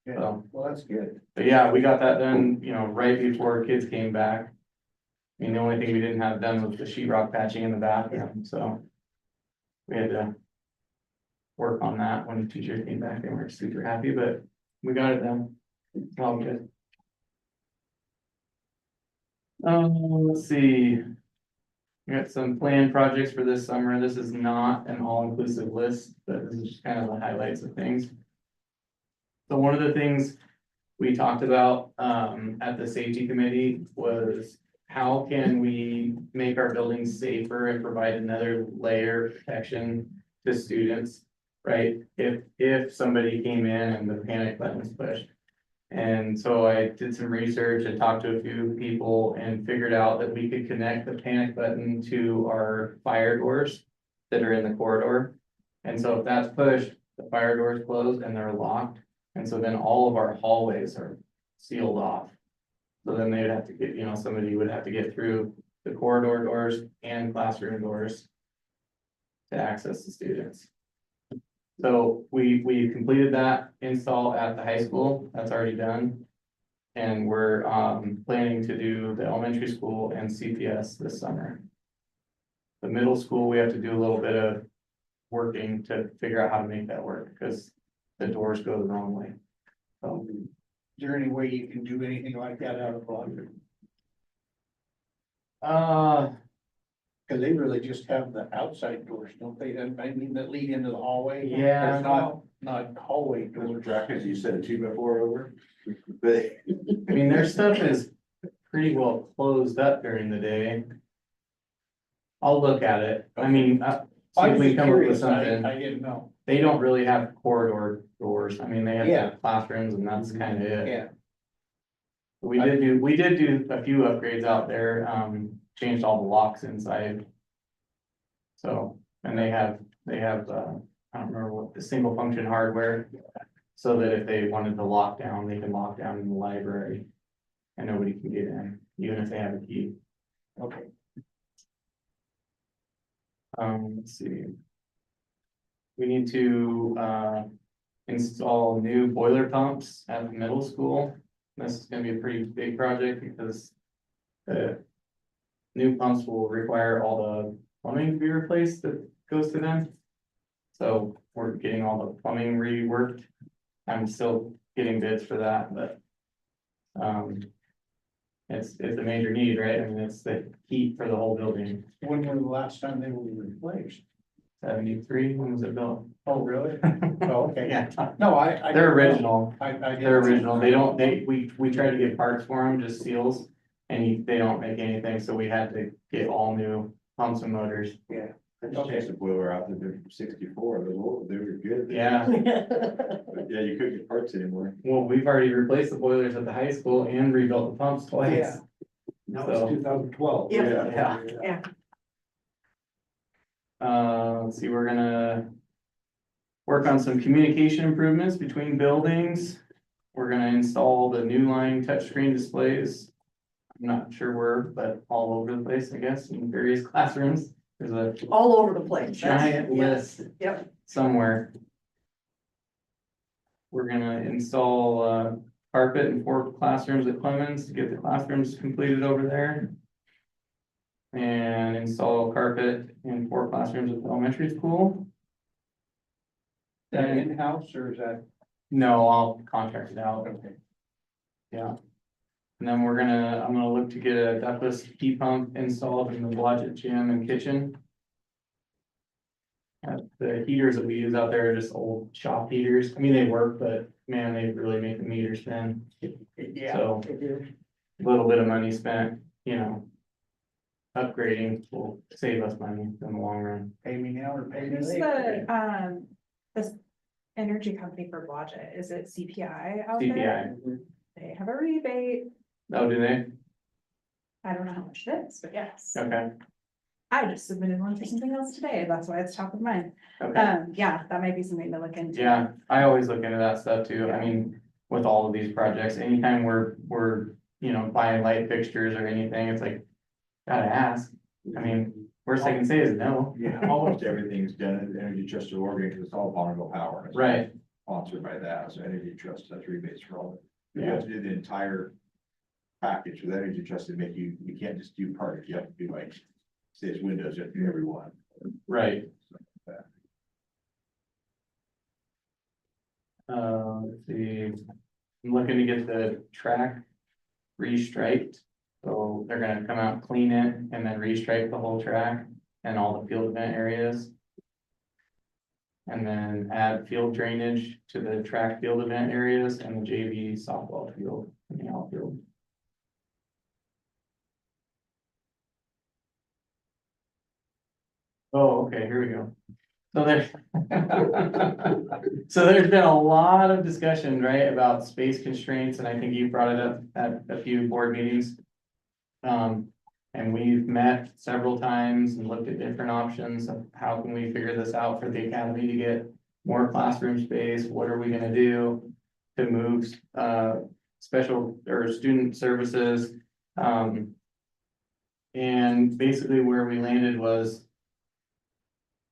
Yeah, So. well, that's good. But yeah, we got that done, right before kids came back. I mean, the only thing we didn't have done was the sheetrock patching in the bathroom, so. We had to. Work on that when the teachers came back, they weren't super happy, but we got it done. It's all good. Let's see. We got some planned projects for this summer. This is not an all-inclusive list, but this is just kind of the highlights of things. So one of the things we talked about at the safety committee was how can we make our buildings safer and provide another layer of protection to students, right? If somebody came in and the panic button was pushed. And so I did some research and talked to a few people and figured out that we could connect the panic button to our fire doors that are in the corridor. And so if that's pushed, the fire doors close and they're locked. And so then all of our hallways are sealed off. So then they would have to get, somebody would have to get through the corridor doors and classroom doors to access the students. So we completed that install at the high school, that's already done. And we're planning to do the elementary school and CPS this summer. The middle school, we have to do a little bit of working to figure out how to make that work, because the doors go the wrong way. So, Is there any way you can do anything like that out of block? Cause they really just have the outside doors, don't they? I mean, that lead into the hallway. Yeah. There's not hallway Those doors. brackets, you said a 2x4 over? But I mean, their stuff is pretty well closed up during the day. I'll look at it, I mean, see I if was we just come up with curious, something. I didn't know. They don't really have corridor doors, I mean, they Yeah. have classrooms and that's kind of it. Yeah, We did do a few upgrades out there, changed all the locks inside. So, and they have, I don't remember what, the single function hardware. So that if they wanted to lock down, they can lock down in the library. And nobody can get in, even if they have a key. okay. Let's see. We need to, install new boiler pumps at the middle school. This is gonna be a pretty big project because the new pumps will require all the plumbing to be replaced that goes to them. So we're getting all the plumbing reworked. I'm still getting bids for that, but it's a major need, right? I mean, it's the heat for the whole building. When was the last time they were replaced? 73, when was it built? Oh, really? Oh, okay. Yeah, No, I. they're original. I didn't- They're original, we tried to get parts for them, just seals, and they don't make anything, so we had to get all new pumps and motors. Yeah. I just changed the boiler out, they're 64, they were good. Yeah, But yeah, you couldn't get parts anymore. well, we've already replaced the boilers at the high school and rebuilt the pumps twice. Yeah. That So- was 2012. Yeah. Yeah. Let's see, we're gonna work on some communication improvements between buildings. We're gonna install the new line touchscreen displays. I'm not sure where, but all over the place, I guess, in various classrooms. There's a All over the place. giant list Yep. somewhere. We're gonna install carpet in 4 classrooms at Clemens to get the classrooms completed over there. And install carpet in 4 classrooms at the elementary school. Is that in-house or is that? No, I'll contract it out. Okay. Yeah. And then I'm gonna look to get a ductless heat pump installed in the Blodgett gym and kitchen. The heaters that we use out there are just old shop heaters. I mean, they work, but man, they really make the meter spin. Yeah. So a little bit of money spent, you know. Upgrading will save us money in the long run. Pay me now or pay me Who's later. the energy company for Blodgett? Is it CPI out there? CPI. They have a rebate. Oh, do they? I don't know how much it is, but yes. Okay, I just submitted one for something else today. That's why it's top of mind. okay. Yeah, that might be something to look into. Yeah, I always look into that stuff too. I mean, with all of these projects, anytime we're, you know, buying light fixtures or anything, it's like, gotta ask. I mean, worst I can say is no. Yeah, almost everything's done at the Energy Trust of Oregon, because it's all Bonneville Power. It's Right. Sponsored by that, so Energy Trust has rebates for all of it. You have to do the entire package with Energy Trust to make you can't just do part, you have to do like, say it's Windows, you have to do every one. Right. Let's see, I'm looking to get the track restriped. So they're gonna come out, clean it, and then restripe the whole track and all the field event areas. And then add field drainage to the track field event areas and the JV softball field in the outfield. Oh, okay, here we go. So there's. So there's been a lot of discussion, right, about space constraints, and I think you brought it up at a few board meetings. And we've met several times and looked at different options of how can we figure this out for the academy to get more classroom space? What are we gonna do to move, special or student services? And basically where we landed was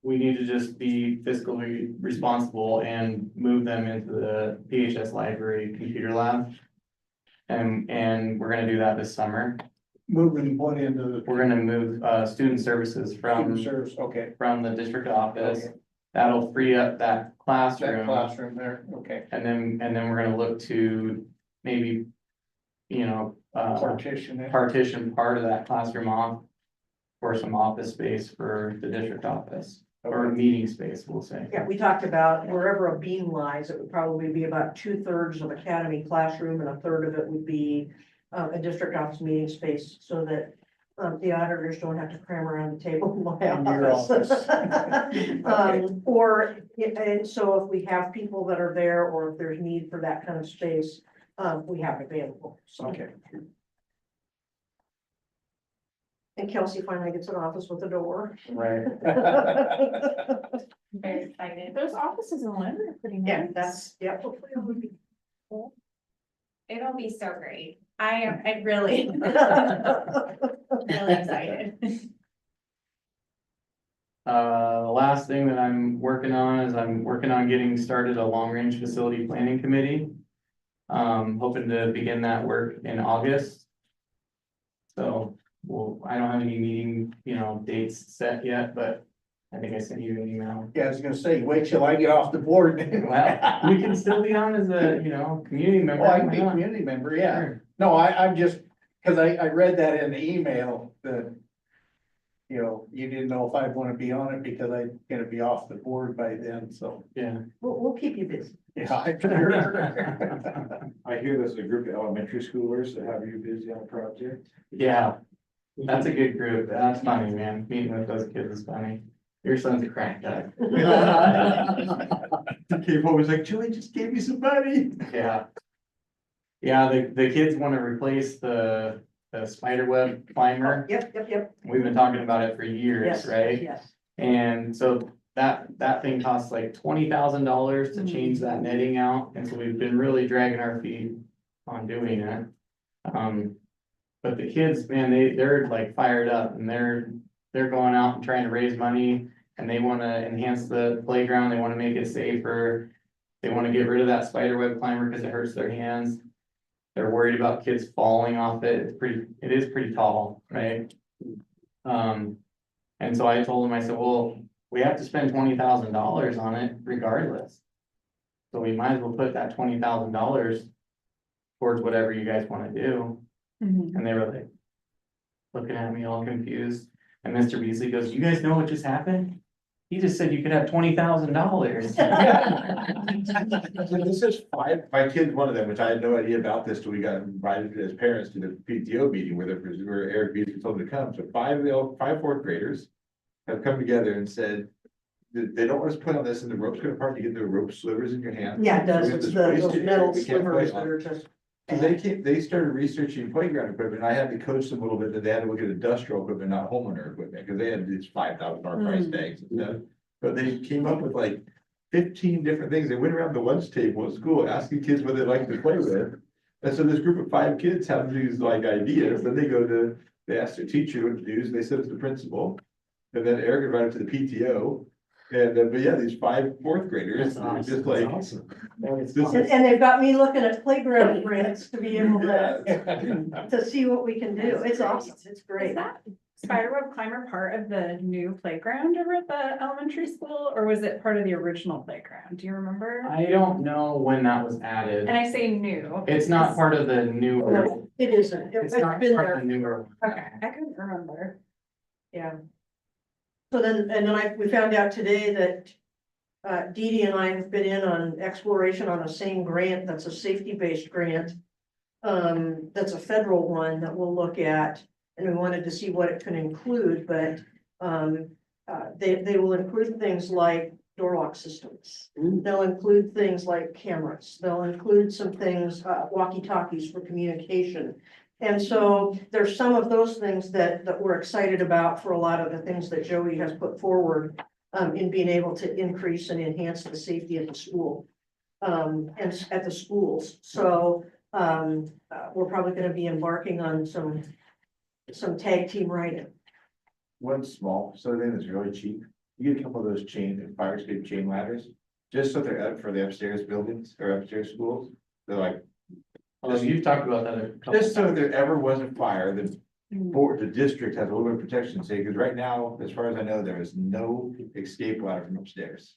we need to just be fiscally responsible and move them into the PHS library computer lab. And we're gonna do that this summer. Moving one into the. We're gonna move, student services Student service, okay, from the district office. Okay. That'll free up that that classroom. classroom there, okay. And then we're gonna look to maybe, you know, Partition it. partition part of that classroom off for some office space for the district office, or meeting space, we'll say. Yeah, we talked about wherever a beam lies, it would probably be about 2/3 of academy classroom and 1/3 of it would be a district office meeting space, so that the auditors don't have to cram around the table in my In your office. Okay. And so if we have people that are there, or if there's need for that kind of space, we have it available, so. Okay. And Kelsey finally gets an office with a door. Right. Very excited. Those offices in Lynn are pretty nice. Yeah, that's, yeah. Hopefully it'll be cool. It'll be so great. I really, really excited. The last thing that I'm working on is I'm working on getting started a long-range facility planning committee. Hoping to begin that work in August. So, well, I don't have any meeting, you know, dates set yet, but I think I sent you an email. Yeah, I was gonna say, wait till I get off the board. Well, we can still be on as a, you know, community member. Oh, I can Why be a not? community member, yeah. Sure. No, I'm just, cause I read that in the email that. You know, you didn't know if I'd wanna be on it because I'm gonna be off the board by then, so, Yeah. We'll keep you busy. yeah. I sure. I hear there's a group of elementary schoolers that have you busy on a project. Yeah, that's a good group. That's funny, man. Meeting with those kids is funny. Your son's a crack up. Came home, was like, Julie just gave me some money. Yeah. Yeah, the kids want to replace the spider web climber. Yep. We've been talking about it for years, Yes, right? yes. And so that thing costs like $20,000 to change that netting out, and so we've been really dragging our feet on doing it. But the kids, man, they're like fired up, and they're going out and trying to raise money, and they wanna enhance the playground, they wanna make it safer. They wanna get rid of that spider web climber because it hurts their hands. They're worried about kids falling off it, it is pretty tall, right? And so I told them, I said, well, we have to spend $20,000 on it regardless. So we might as well put that $20,000 towards whatever you guys wanna do. Mhm. And they were like, looking at me all confused. And Mr. Beasley goes, you guys know what just happened? He just said you could have $20,000. So this is my kid's one of them, which I had no idea about this till we got invited as parents to the PTO meeting where Eric Beasley told them to come. So five fourth graders have come together and said that they don't want us to play on this and the rope's gonna hurt to get the rope slivers in your hand. Yeah, it does. We have It's this the, waste those area metal we can't play slivers on. that are just. So they started researching playground equipment. I had to coach them a little bit that they had to look at industrial equipment, not homeowner equipment, because they had these $5,000 price tags and stuff. But they came up with like 15 different things. They went around the lunch table at school asking kids what they like to play with. And so this group of 5 kids have these like ideas, then they ask their teacher what to do, so they send it to the principal. And then Eric invited to the PTO. And but yeah, these 5 fourth graders, That's just awesome. like. That's awesome. This is- And they've got me looking at playground grants to be able to see what we can do. It's awesome. It's Is great. that Spiderweb Climber part of the new playground over at the elementary school, or was it part of the original playground? Do you remember? I don't know when that was added. And I say new. It's not part of the newer, It isn't. it's It's not been part of there. the newer. Okay, I couldn't remember. Yeah. So then we found out today that Dee Dee and I have been in on exploration on the same grant, that's a safety-based grant. That's a federal one that we'll look at, and we wanted to see what it can include, but they will include things like door lock systems. They'll include things like cameras, they'll include some things, walkie-talkies for communication. And so there's some of those things that we're excited about for a lot of the things that Joey has put forward in being able to increase and enhance the safety at the school. And at the schools. So we're probably gonna be embarking on some tag team writing. One small, so thing that's really cheap, you get a couple of those fire escape chain ladders, just so they're up for the upstairs buildings or upstairs schools. They're like, Oh, you've talked about that a couple just so if times. there ever was a fire, the district has a little bit of protection, say, because right now, as far as I know, there is no escape ladder from upstairs.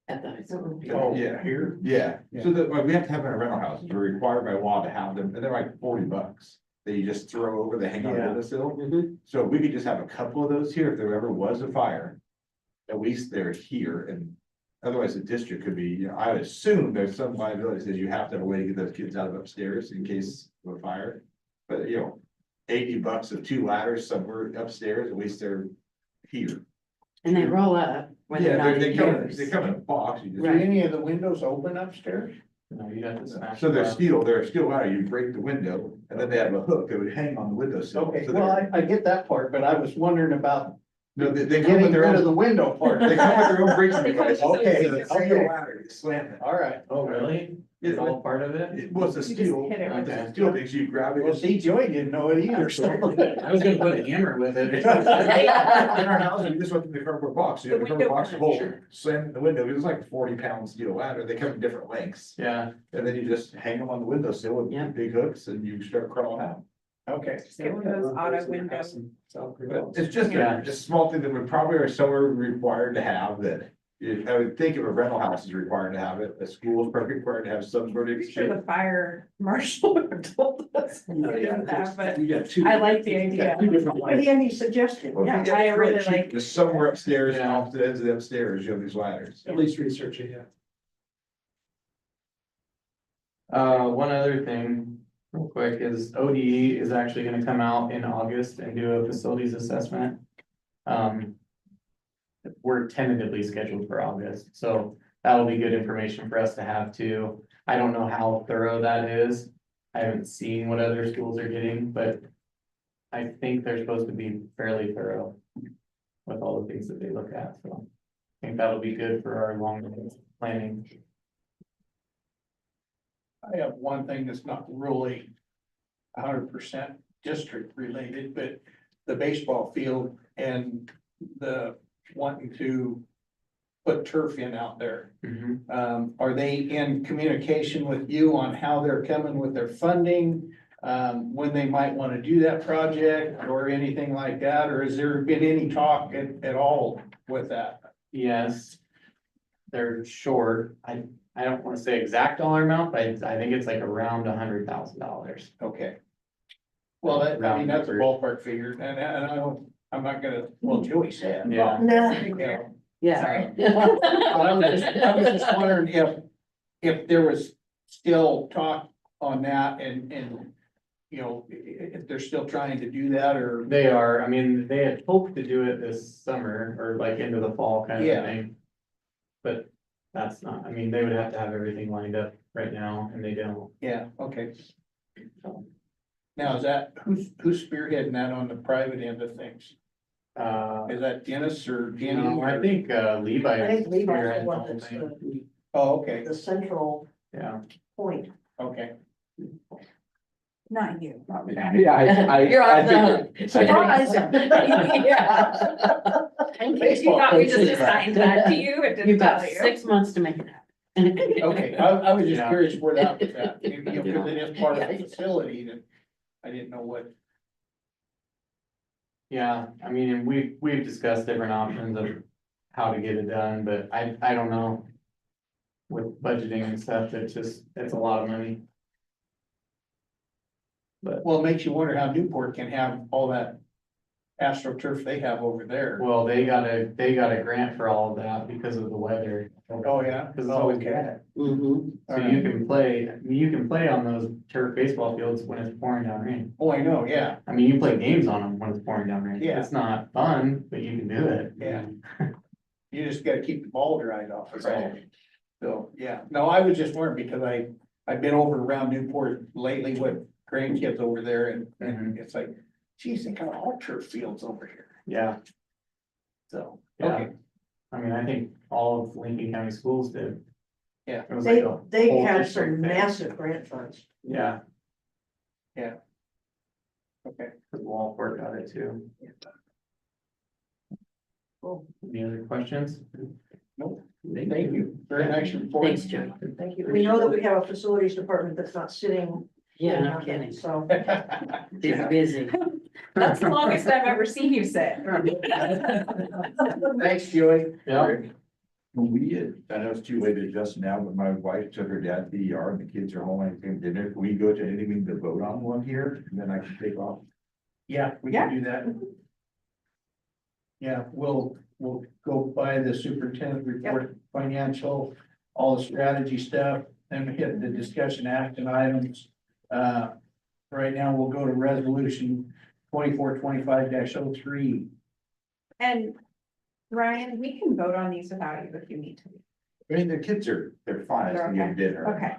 At the high school. Oh, yeah, here, yeah, so that, like, we have to have them in rental houses, we're required by law to have them, and they're like $40. That you just throw over, they hang on the Yeah. windowsill. So if we could just have a couple of those here, if there ever was a fire. At least they're here, and otherwise the district could be, you know, I would assume there's some liability, says you have to have a way to get those kids out of upstairs in case of a fire. But you know, $80 of 2 ladders somewhere upstairs, at least they're here. And they roll up when they're Yeah, not they in come, use. they come in a box, you just. Do any of the windows open upstairs? No, you'd have to smash. So they're it up. they're a steel ladder, you break the window, and then they have a hook that would hang on the windowsill. Okay, So well, they're- I get that part, but I was wondering about No, they come getting with their rid of own, the window part. they come with their own breaching They come device. with Okay, So it's a steel okay. ladder, you slam it. All right. Oh, really? It's all part of it? It was a You just steel, hit it with it's a it. steel thing, so you grab it. Well, see, Joey didn't know it either, so. I was gonna put a hammer with it. In our house, we just went through the cardboard box, you have The the cardboard window box part, hole, sure. slam it in the window, it was like 40-pound steel ladder, they come in different lengths. Yeah, And then you just hang them on the windowsill Yeah. with big hooks and you start crawling out. Okay. Just get one of those auto windows. But it's just Yeah. a small thing that we probably are somewhere required to have that. I would think if a rental house is required to have it, a school is probably required to have some sort of. Pretty sure the fire marshal would have told us. we didn't have, but You got 2. I like the idea. 2 different What lights. Andy suggested, Well, if yeah. you get I it really really cheap, like- Just somewhere upstairs, Yeah. off the ends of the upstairs, you have these ladders. At least research it, yeah. one other thing, real quick, is ODE is actually gonna come out in August and do a facilities assessment. We're tentatively scheduled for August, so that'll be good information for us to have too. I don't know how thorough that is. I haven't seen what other schools are getting, but I think they're supposed to be fairly thorough with all the things that they look at, so I think that'll be good for our long-range planning. I have one thing that's not really 100% district related, but the baseball field and the wanting to put turf in out there. Are they in communication with you on how they're coming with their funding? When they might want to do that project or anything like that? Or has there been any talk at all with that? Yes. They're short. I don't wanna say exact dollar amount, but I think it's like around $100,000. Okay. Well, I mean, that's a ballpark figure and I don't, I'm not gonna, well, Joey said. Yeah. Nah, You know, Yeah. I was just wondering if there was still talk on that and, you know, if they're still trying to do that or. They are, I mean, they had hoped to do it this summer or like into the fall kind of Yeah. thing. But that's not, I mean, they would have to have everything lined up right now and they don't. Yeah, okay. Now, is that, who's spearheading that on the private end of things? Is that Dennis or Jenny? No, I think Levi. I think Levi's the spearheaded one whole that's thing. Oh, okay, the central Yeah, point. okay. Not you. Yeah, You're I on figured. the. Surprise. Yeah. In case you thought we just assigned that to you, it didn't You've got tell you. 6 months to make it happen. Okay, I was just Yeah. curious where that was at, you know, because it is part of the facility that I didn't know what. yeah, I mean, and we've discussed different options of how to get it done, but I don't know. With budgeting and stuff, it's a lot of money. But, Well, it makes you wonder how Newport can have all that AstroTurf they have over there. well, they got a grant for all of that because of the weather. Oh, yeah? Because it's Oh, always okay. bad. Mhm. So you can play on those turf baseball fields when it's pouring down rain. Oh, I know, yeah, I mean, you play games on them when it's pouring down rain. Yeah. It's not fun, but you can do it. yeah. You just gotta keep the ball dried off. That's all. Right. So, yeah, no, I was just wondering because I've been over around Newport lately with grandkids over there and it's like, geez, they got all turf fields over here. Yeah, So, yeah. okay, I mean, I think all of Lincoln County Schools did. Yeah. It was They, like a they whole had district some thing. massive grant funds. Yeah, okay. because Walport got it too. Cool. Any other questions? Nope, thank you. Very nice report. Thanks, Joe. Thank you. We know that we have a facilities department that's not sitting. Yeah, no nothing, kidding. So. They're busy. That's the longest I've ever seen you sit. Thanks, Joey. Yeah, When we had, I know it's too late to adjust now, but my wife took her dad to the ER and the kids are home and came dinner. Can we go to anything to vote on one here and then I can take off? Yeah, we can do that. Yeah, we'll go by the superintendent report, financial, all the strategy stuff, then we hit the discussion action items. Right now, we'll go to resolution 2425-03. And Ryan, we can vote on these without you if you need to. I mean, the kids they're fine, I just They're get dinner. Okay.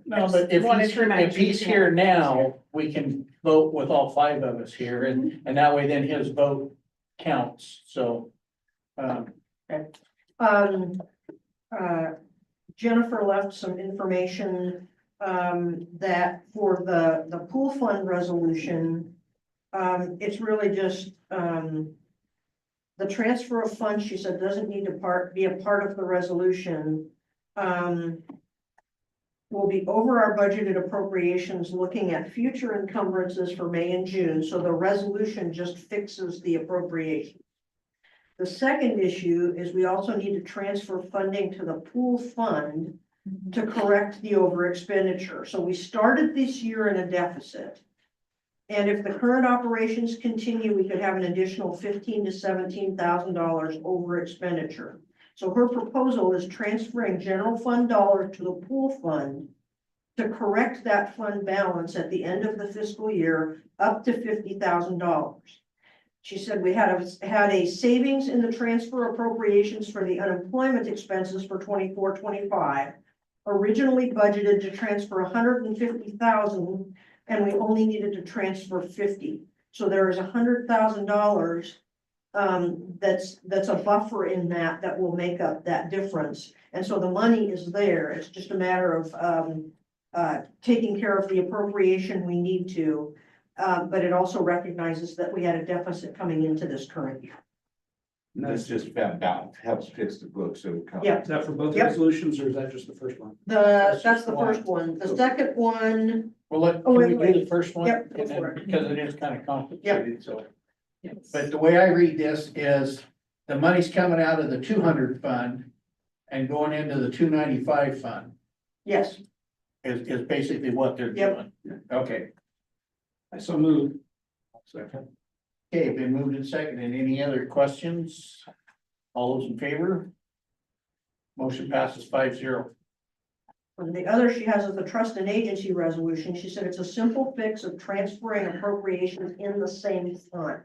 No, but if Wanted to remind you. he's here now, we can vote with all 5 of us here and that way then his vote counts, so. Jennifer left some information, that for the pool fund resolution, it's really just, the transfer of funds, she said, doesn't need to be a part of the resolution. We'll be over our budgeted appropriations, looking at future encumbrances for May and June, so the resolution just fixes the appropriation. The second issue is we also need to transfer funding to the pool fund to correct the over expenditure. So we started this year in a deficit. And if the current operations continue, we could have an additional $15,000 to $17,000 over expenditure. So her proposal is transferring general fund dollars to the pool fund to correct that fund balance at the end of the fiscal year up to $50,000. She said we had a savings in the transfer appropriations for the unemployment expenses for 24-25. Originally budgeted to transfer 150,000 and we only needed to transfer 50. So there is $100,000 that's a buffer in that will make up that difference. And so the money is there. It's just a matter of taking care of the appropriation we need to. But it also recognizes that we had a deficit coming into this current year. This just about helps fix the book, so. it comes- Yeah. Is that for both Yep. resolutions or is that just the first one? That's the first one. The second one, Well, Oh, can we wait. do the first one? Yep, go And then- for it. Because it is kind of complicated, so. Yes. But the way I read this is the money's coming out of the 200 fund and going into the 295 fund yes, is basically what they're Yep. doing. Okay. I so moved. Okay, been moved and seconded. Any other questions? All those in favor? Motion passes 5-0. And the other she has is the trust and agency resolution. She said it's a simple fix of transferring appropriations in the same fund.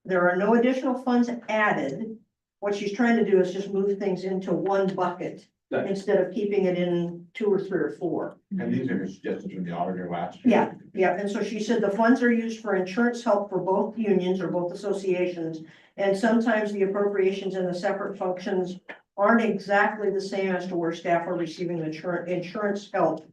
There are no additional funds added. What she's trying to do is just move things into one bucket Right. instead of keeping it in 2 or 3 or 4. And these are suggestions from the auditor last year. Yeah, and so she said the funds are used for insurance help for both unions or both associations. And sometimes the appropriations in the separate functions aren't exactly the same as to where staff are receiving the insurance help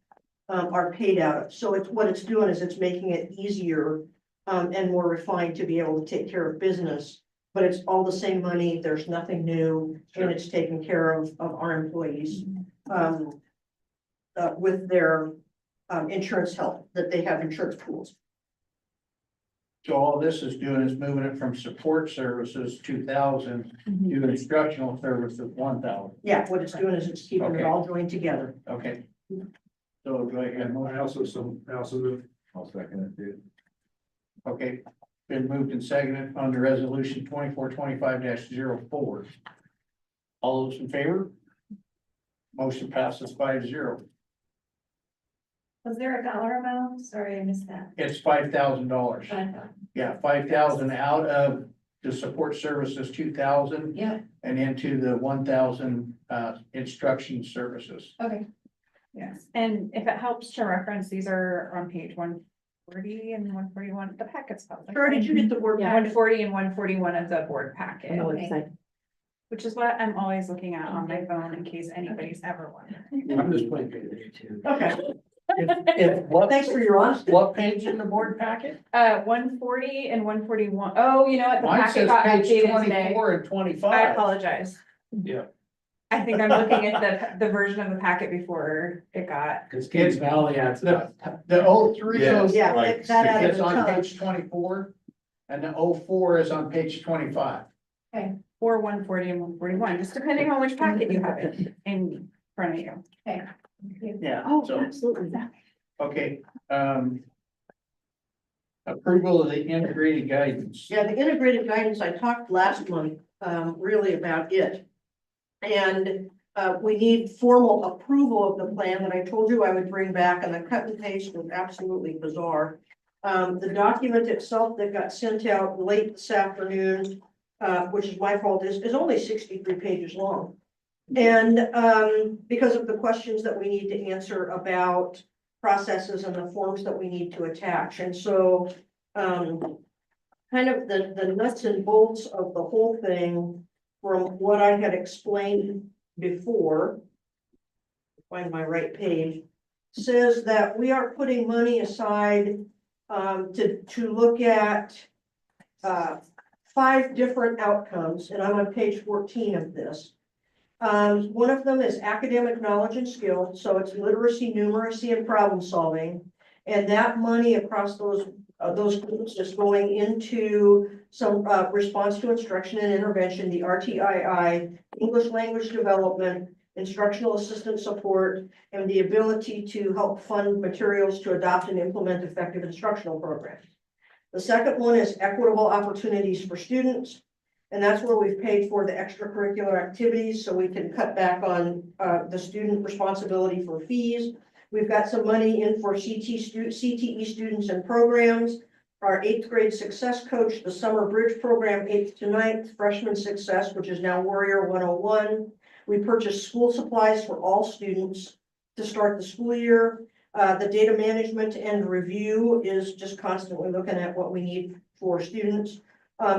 are paid out of. So what it's doing is it's making it easier and more refined to be able to take care of business. But it's all the same money, there's nothing new, and it's taken care of our employees with their insurance help, that they have insurance pools. So all this is doing is moving it from support services 2,000 to instructional services 1,000. Yeah, what it's doing is it's keeping it Okay. all joined together. Okay. So do I have I also move. I'll second it, dude. Okay, been moved and seconded under resolution 2425-04. All those in favor? Motion passes 5-0. Was there a dollar amount? Sorry, I missed that. It's $5,000. Yeah, 5,000 out of the support services 2,000 Yeah, and into the 1,000 instruction services. okay. Yes, and if it helps to reference, these are on page 140 and 141, the packet's public. Sure, did you get the word? 140 and 141 of the board packet, Okay. which is what I'm always looking at on my phone in case anybody's ever wondering. I'm just playing. Okay, If what, thanks for your honesty. what page in the board packet? 140 and 141. Oh, you know what? The Mine packet says got page updated today. 24 and I 25. apologize. Yeah. I think I'm looking at the version of the packet before it got. Cause Kids Valley adds The, up. the 03 Yes. Yeah, Like that added is a on ton. page 24 and the 04 is on page 25. Or 140 and 141, just depending on which packet you have in front of you. Yeah. Oh, so, absolutely. okay, approval of the integrated guidance. Yeah, the integrated guidance, I talked last month, really about it. And, we need formal approval of the plan that I told you I would bring back, and the cut and paste was absolutely bizarre. The document itself that got sent out late this afternoon, which is my fault, is only 63 pages long. And, because of the questions that we need to answer about processes and the forms that we need to attach, and so, kind of the nuts and bolts of the whole thing from what I had explained before, find my right page, says that we are putting money aside to look at 5 different outcomes, and I'm on page 14 of this. One of them is academic knowledge and skill, so it's literacy, numeracy, and problem solving. And that money across those groups is going into some response to instruction and intervention, the RTII, English language development, instructional assistant support, and the ability to help fund materials to adopt and implement effective instructional programs. The second one is equitable opportunities for students. And that's where we've paid for the extracurricular activities, so we can cut back on the student responsibility for fees. We've got some money in for CTE students and programs, our 8th grade success coach, the summer bridge program, 8th to 9th, freshman success, which is now Warrior 101. We purchased school supplies for all students to start the school year. The data management and review is just constantly looking at what we need for students.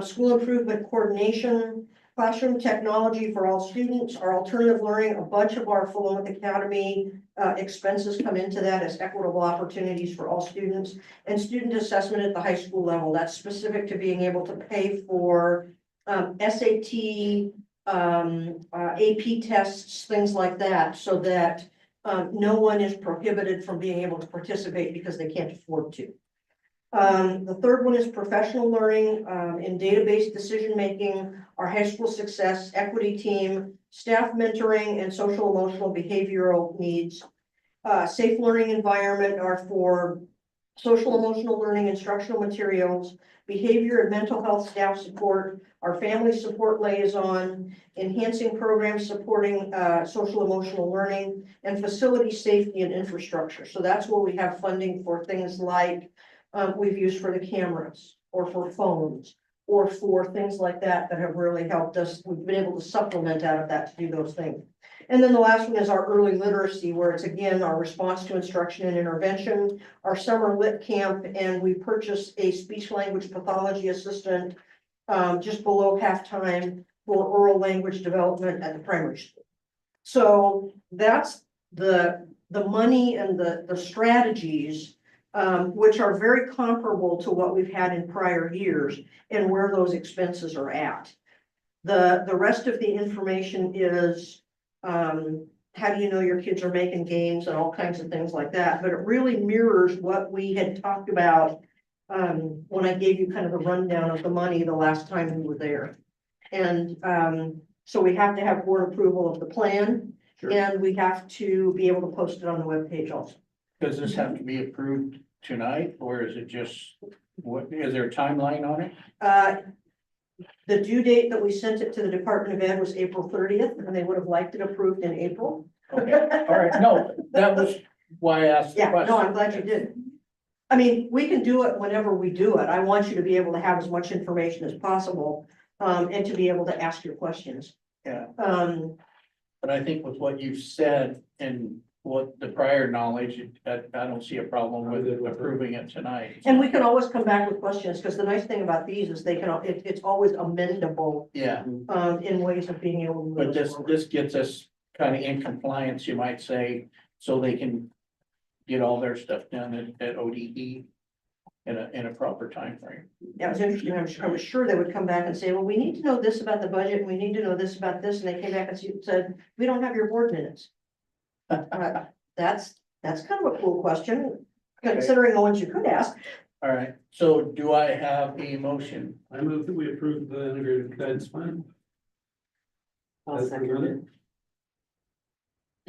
School improvement coordination, classroom technology for all students, our alternative learning, a bunch of our Philomath Academy expenses come into that as equitable opportunities for all students, and student assessment at the high school level. That's specific to being able to pay for SAT, AP tests, things like that, so that no one is prohibited from being able to participate because they can't afford to. The third one is professional learning in database decision-making, our high school success equity team, staff mentoring, and social emotional behavioral needs. Safe learning environment are for social emotional learning instructional materials, behavior and mental health staff support, our family support liaison, enhancing programs supporting social emotional learning, and facility safety and infrastructure. So that's where we have funding for things like we've used for the cameras or for phones or for things like that that have really helped us. We've been able to supplement out of that to do those things. And then the last one is our early literacy, where it's again, our response to instruction and intervention, our summer lit camp, and we purchased a speech language pathology assistant just below halftime for oral language development at the primary school. So that's the money and the strategies, which are very comparable to what we've had in prior years and where those expenses are at. The rest of the information is how do you know your kids are making gains and all kinds of things like that, but it really mirrors what we had talked about when I gave you kind of the rundown of the money the last time we were there. And so we have to have board approval of the plan, and we have to be able to post it on the webpage also. Does this have to be approved tonight, or is it just, what, is there a timeline on it? The due date that we sent it to the Department of Ed was April 30th, and they would have liked it approved in April. Okay, all right, no, that was why I asked the Yeah, question. no, I'm glad you did. I mean, we can do it whenever we do it. I want you to be able to have as much information as possible, and to be able to ask your questions. Yeah. Um, But I think with what you've said and what the prior knowledge, I don't see a problem with approving it tonight. and we can always come back with questions, because the nice thing about these is they can, it's always amendable, Yeah, in ways of being able to. move but us this, forward. this gets us kind of in compliance, you might say, so they can get all their stuff done at ODE in a proper timeframe. Yeah, it was interesting. I was sure they would come back and say, well, we need to know this about the budget, and we need to know this about this, and they came back and said, we don't have your board minutes. That's kind of a cool question, considering the ones you could ask. All right, so do I have a motion? I move that we approve the integrated guidance plan. I'll second it.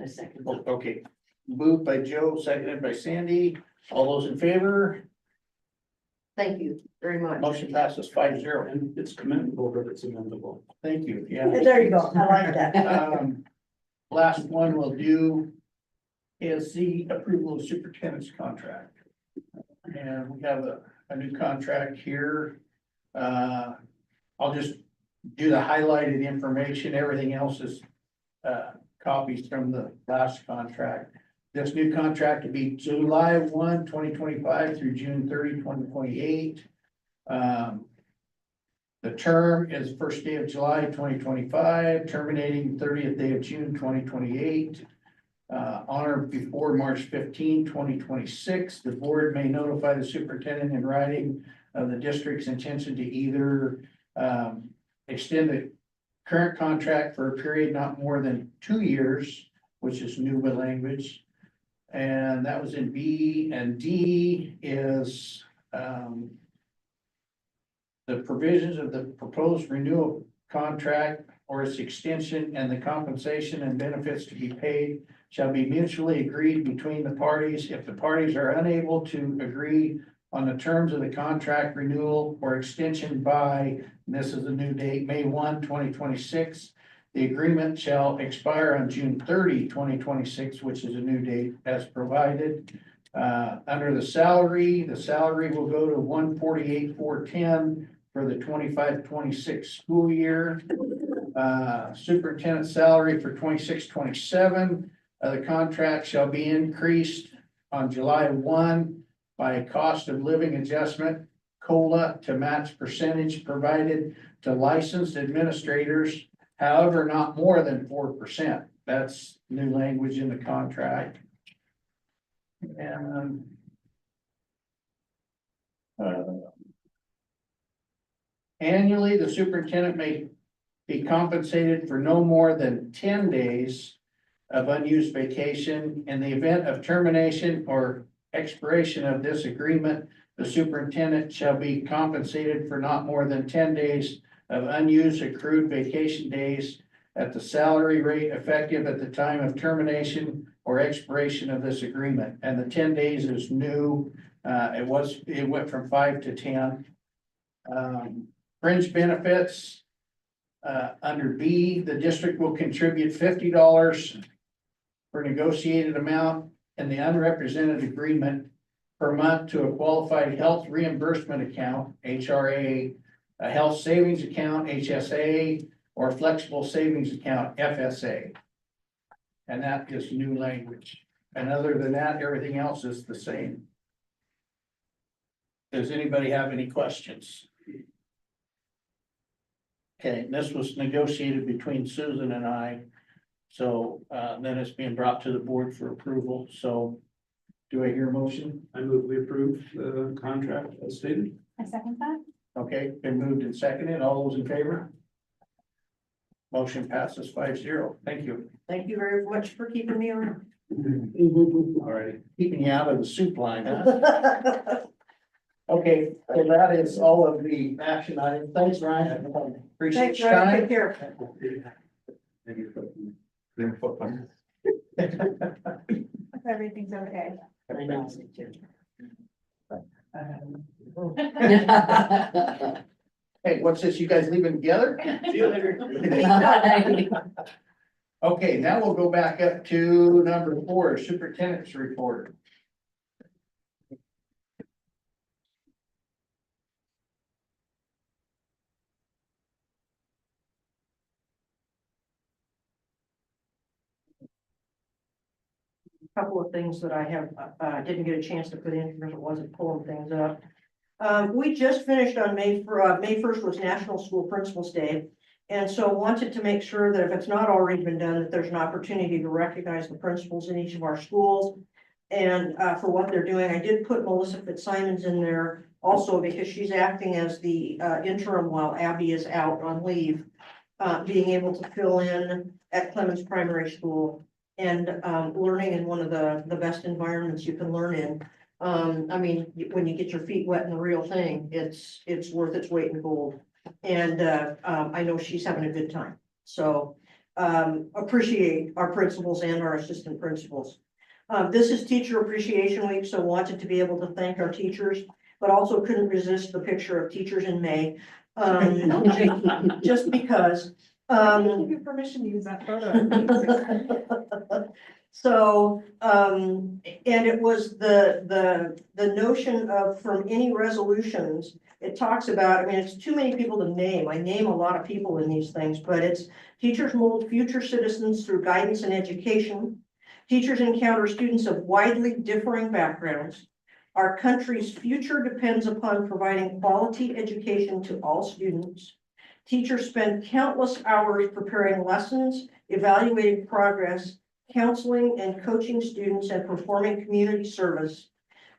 I second. Oh, okay, moved by Joe, seconded by Sandy, all those in favor, Thank you very much. motion passes 5-0. And it's commendable, but it's amendable. Thank you, yeah. There you go. I like that. Last one we'll do is the approval of superintendent's contract. And we have a new contract here. I'll just do the highlighted information. Everything else is copies from the last contract. This new contract will be July 1, 2025 through June 30, 2028. The term is first day of July 2025, terminating 30th day of June 2028. On or before March 15, 2026, the board may notify the superintendent in writing of the district's intention to either extend the current contract for a period not more than 2 years, which is new language. And that was in B, and D is the provisions of the proposed renewal contract or its extension and the compensation and benefits to be paid shall be mutually agreed between the parties. If the parties are unable to agree on the terms of the contract renewal or extension by, and this is a new date, May 1, 2026, the agreement shall expire on June 30, 2026, which is a new date as provided. Under the salary will go to 148,410 for the 25-26 school year. Superintendent salary for 26-27. The contract shall be increased on July 1 by a cost of living adjustment, COLA, to match percentage provided to licensed administrators. However, not more than 4%. That's new language in the contract. And annually, the superintendent may be compensated for no more than 10 days of unused vacation. In the event of termination or expiration of this agreement, the superintendent shall be compensated for not more than 10 days of unused accrued vacation days at the salary rate effective at the time of termination or expiration of this agreement. And the 10 days is new. It went from 5 to 10. Fringe benefits. Under B, the district will contribute $50 for negotiated amount in the unrepresented agreement per month to a qualified health reimbursement account, HRA, a health savings account, HSA, or flexible savings account, FSA. And that is new language. And other than that, everything else is the same. Does anybody have any questions? Okay, this was negotiated between Susan and I. So then it's being brought to the board for approval. So do I hear a motion? I move we approve the contract as stated. I second that. Okay, been moved and seconded. All those in favor? Motion passes 5-0. Thank you. Thank you very much for keeping me around. All righty, keeping you out of the soup line, huh? Okay, so that is all of the action items. Thanks, Ryan. Appreciate Thanks, your Ryan. Take time. care. Their footprint. If everything's okay. I know. Hey, what's this? You guys leaving together? Okay, now we'll go back up to number 4, superintendent's report. Couple of things that I have, didn't get a chance to put in because it wasn't pulling things up. We just finished on May 1st was National School Principals Day. And so wanted to make sure that if it's not already been done, that there's an opportunity to recognize the principals in each of our schools. And for what they're doing, I did put Melissa Fitzsimons in there also because she's acting as the interim while Abby is out on leave. Being able to fill in at Clemens Primary School and learning in one of the best environments you can learn in. I mean, when you get your feet wet in the real thing, it's worth its weight in gold. And I know she's having a good time. So appreciate our principals and our assistant principals. This is Teacher Appreciation Week, so wanted to be able to thank our teachers, but also couldn't resist the picture of teachers in May. Just because. I give you permission to use that photo. So, and it was the notion of from any resolutions, it talks about, I mean, it's too many people to name. I name a lot of people in these things, but it's teachers mold future citizens through guidance and education. Teachers encounter students of widely differing backgrounds. Our country's future depends upon providing quality education to all students. Teachers spend countless hours preparing lessons, evaluating progress, counseling and coaching students, and performing community service.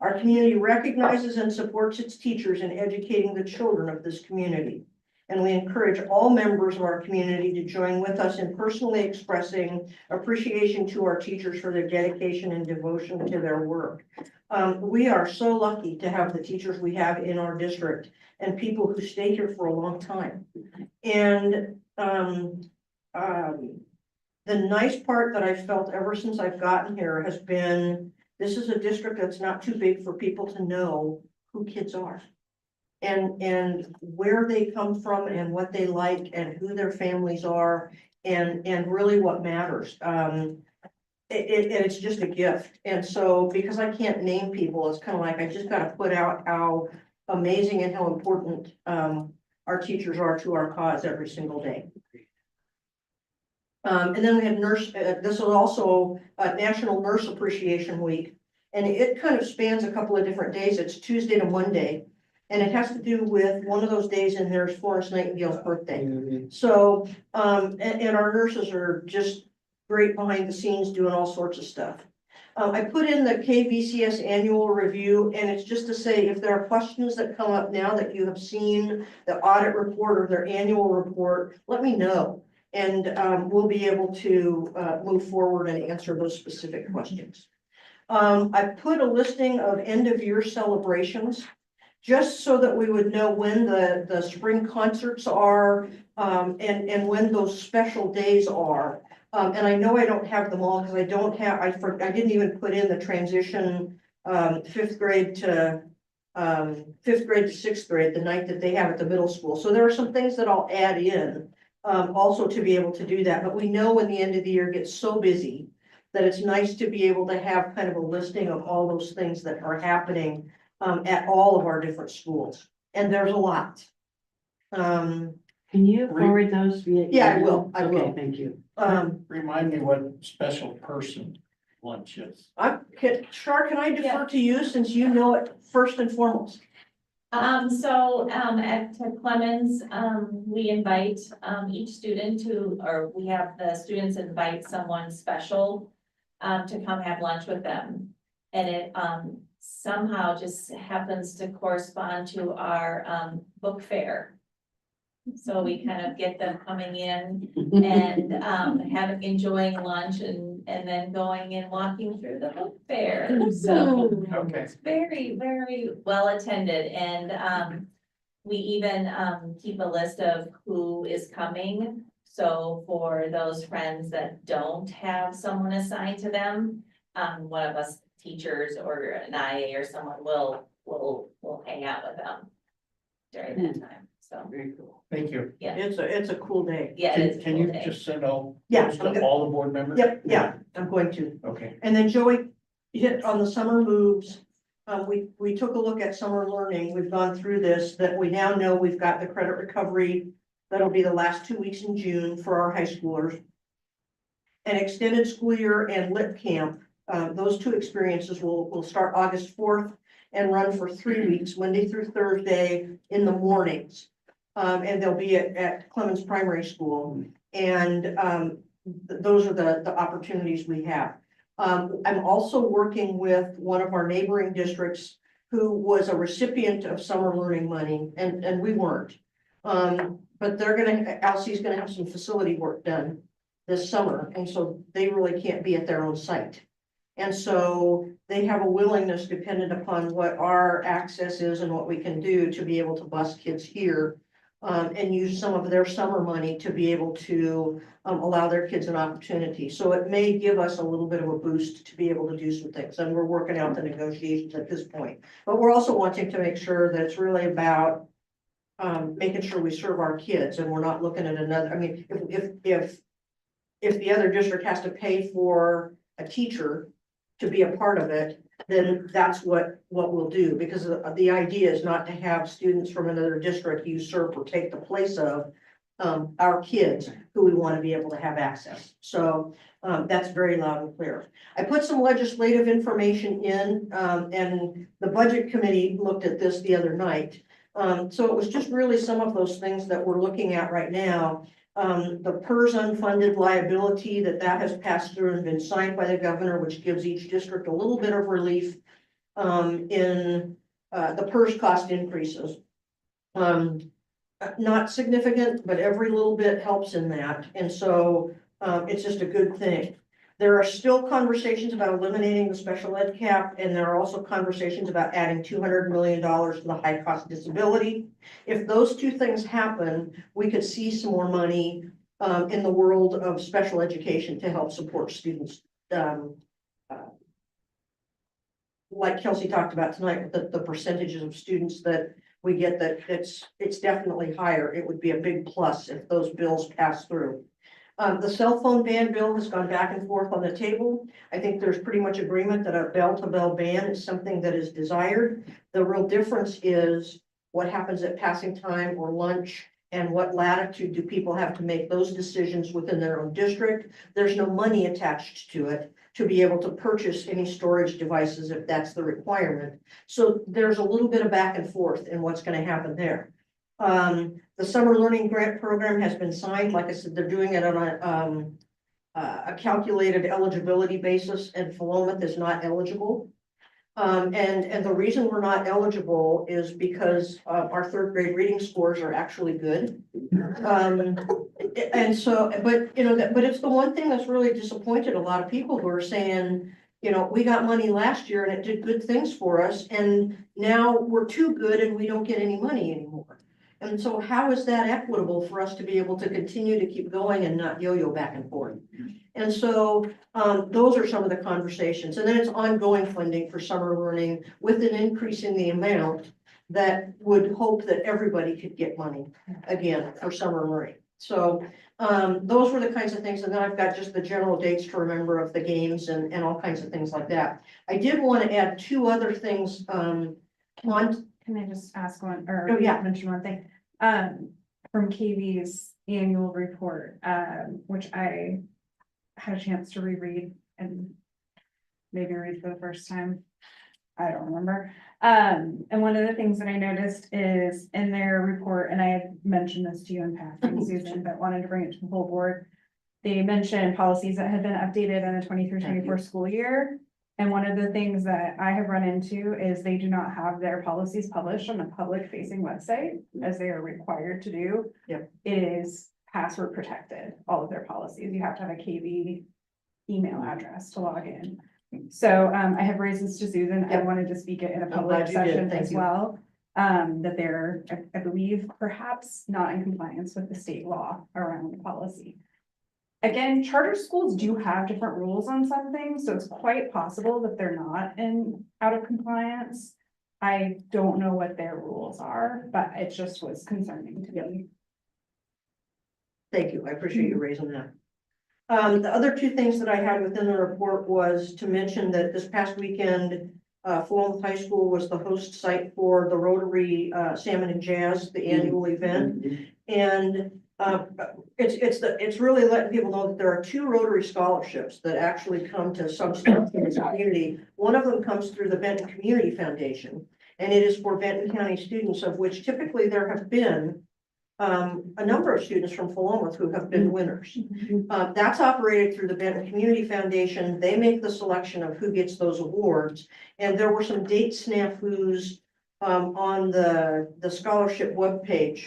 Our community recognizes and supports its teachers in educating the children of this community. And we encourage all members of our community to join with us in personally expressing appreciation to our teachers for their dedication and devotion to their work. We are so lucky to have the teachers we have in our district and people who stay here for a long time. And the nice part that I've felt ever since I've gotten here has been, this is a district that's not too big for people to know who kids are. And where they come from and what they like and who their families are and really what matters. It's just a gift. And so because I can't name people, it's kind of like I just got to put out how amazing and how important our teachers are to our cause every single day. And then we had this was also National Nurse Appreciation Week. And it kind of spans a couple of different days. It's Tuesday to Monday. And it has to do with one of those days in there is Florence Nightingale's birthday. So, and our nurses are just great behind the scenes doing all sorts of stuff. I put in the KVCS annual review, and it's just to say if there are questions that come up now that you have seen the audit report or their annual report, let me know. And we'll be able to move forward and answer those specific questions. I put a listing of end of year celebrations, just so that we would know when the spring concerts are, and when those special days are. And I know I don't have them all because I don't have, I didn't even put in the transition 5th grade to fifth grade to sixth grade, the night that they have at the middle school. So there are some things that I'll add in, also to be able to do that. But we know when the end of the year gets so busy that it's nice to be able to have kind of a listing of all those things that are happening, at all of our different schools. And there's a lot. Can you forward those via? Yeah, I email? will, I will. Okay, thank you. Remind me what special person lunch is. Shar, can I defer to you since you know it first and foremost? At Clemens, we invite, each student or we have the students invite someone special, to come have lunch with them. And it, somehow just happens to correspond to our, book fair. So we kind of get them coming in and, enjoying lunch and then going and walking through the book fair. So Okay. it's very, very well attended and, we even, keep a list of who is coming. So for those friends that don't have someone assigned to them, one of us teachers or an IA or someone will hang out with them during that time. So, Very cool. Thank you. yeah, It's a cool day. yeah, it is. a Can cool you day. just send all, Yeah, those I'm to good. all the board members? Yep, yeah, I'm going to. Okay. And then Joey hit on the summer moves. We took a look at summer learning. We've gone through this, that we now know we've got the credit recovery. That'll be the last 2 weeks in June for our high schoolers. An extended school year and lit camp. Those two experiences will start August 4th and run for 3 weeks, Monday through Thursday in the mornings. And they'll be at Clemens Primary School. And those are the opportunities we have. I'm also working with one of our neighboring districts who was a recipient of summer learning money, and we weren't. But Alcie's gonna have some facility work done this summer, and so they really can't be at their own site. And so they have a willingness, dependent upon what our access is and what we can do, to be able to bus kids here. And use some of their summer money to be able to allow their kids an opportunity. So it may give us a little bit of a boost to be able to do some things. And we're working out the negotiations at this point. But we're also wanting to make sure that it's really about making sure we serve our kids and we're not looking at another. I mean, if the other district has to pay for a teacher to be a part of it, then that's what we'll do, because the idea is not to have students from another district usurp or take the place of our kids who we want to be able to have access. So that's very loud and clear. I put some legislative information in, and the budget committee looked at this the other night. So it was just really some of those things that we're looking at right now. The PERS unfunded liability that has passed through and been signed by the governor, which gives each district a little bit of relief in the PERS cost increases. Not significant, but every little bit helps in that. And so it's just a good thing. There are still conversations about eliminating the special ed cap, and there are also conversations about adding $200 million to the high cost disability. If those two things happen, we could see some more money in the world of special education to help support students. Like Kelsey talked about tonight, the percentages of students that we get, that it's definitely higher. It would be a big plus if those bills pass through. The cell phone ban bill has gone back and forth on the table. I think there's pretty much agreement that a bell-to-bell ban is something that is desired. The real difference is what happens at passing time or lunch, and what latitude do people have to make those decisions within their own district. There's no money attached to it to be able to purchase any storage devices if that's the requirement. So there's a little bit of back and forth in what's going to happen there. The summer learning grant program has been signed. Like I said, they're doing it on a calculated eligibility basis, and Philomath is not eligible. And the reason we're not eligible is because our third grade reading scores are actually good. And so, but you know, but it's the one thing that's really disappointed a lot of people who are saying, you know, we got money last year and it did good things for us, and now we're too good and we don't get any money anymore. And so how is that equitable for us to be able to continue to keep going and not yo-yo back and forth? And so, those are some of the conversations. And then it's ongoing funding for summer learning with an increase in the amount that would hope that everybody could get money again for summer learning. So, those were the kinds of things. And then I've got just the general dates to remember of the games and all kinds of things like that. I did want to add two other things, Can I just ask one, or Oh, yeah. mention one thing? From KV's annual report, which I had a chance to reread and maybe read for the first time. I don't remember. And one of the things that I noticed is in their report, and I had mentioned this to you in passing, Susan, but wanted to bring it to the whole board. They mentioned policies that had been updated in the 23-24 school year. And one of the things that I have run into is they do not have their policies published on a public facing website as they are required to do. Yep. It is password protected, all of their policies. You have to have a KV email address to log in. So I have raised this to Susan. I Yep. wanted to speak it in a I'm public glad you did. session Thank as you. well. That they're, I believe, perhaps not in compliance with the state law around the policy. Again, charter schools do have different rules on some things, so it's quite possible that they're not out of compliance. I don't know what their rules are, but it just was concerning to me. Thank you. I appreciate you raising that. The other two things that I had within the report was to mention that this past weekend, Philomath High School was the host site for the Rotary Salmon and Jazz, the annual event. And it's really letting people know that there are two Rotary scholarships that actually come to some students in this community. One of them comes through the Benton Community Foundation, and it is for Benton County students, of which typically there have been a number of students from Philomath who have been winners. That's operated through the Benton Community Foundation. They make the selection of who gets those awards. And there were some date snafus on the scholarship webpage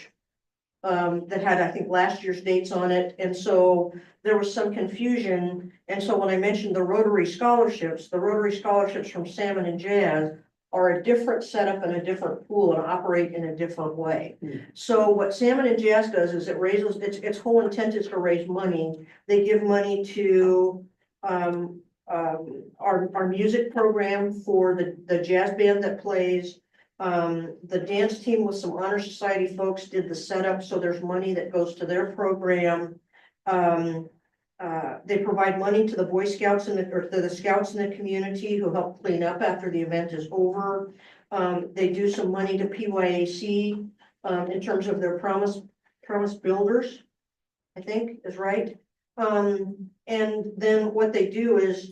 that had, I think, last year's dates on it. And so there was some confusion. And so when I mentioned the Rotary scholarships from Salmon and Jazz are a different setup and a different pool and operate in a different way. So what Salmon and Jazz does is it raises, its whole intent is to raise money. They give money to our music program for the jazz band that plays. The dance team with some honor society folks did the setup, so there's money that goes to their program. They provide money to the Boy Scouts or to the scouts in the community who help clean up after the event is over. They do some money to PYAC in terms of their promise builders, I think is right. And then what they do is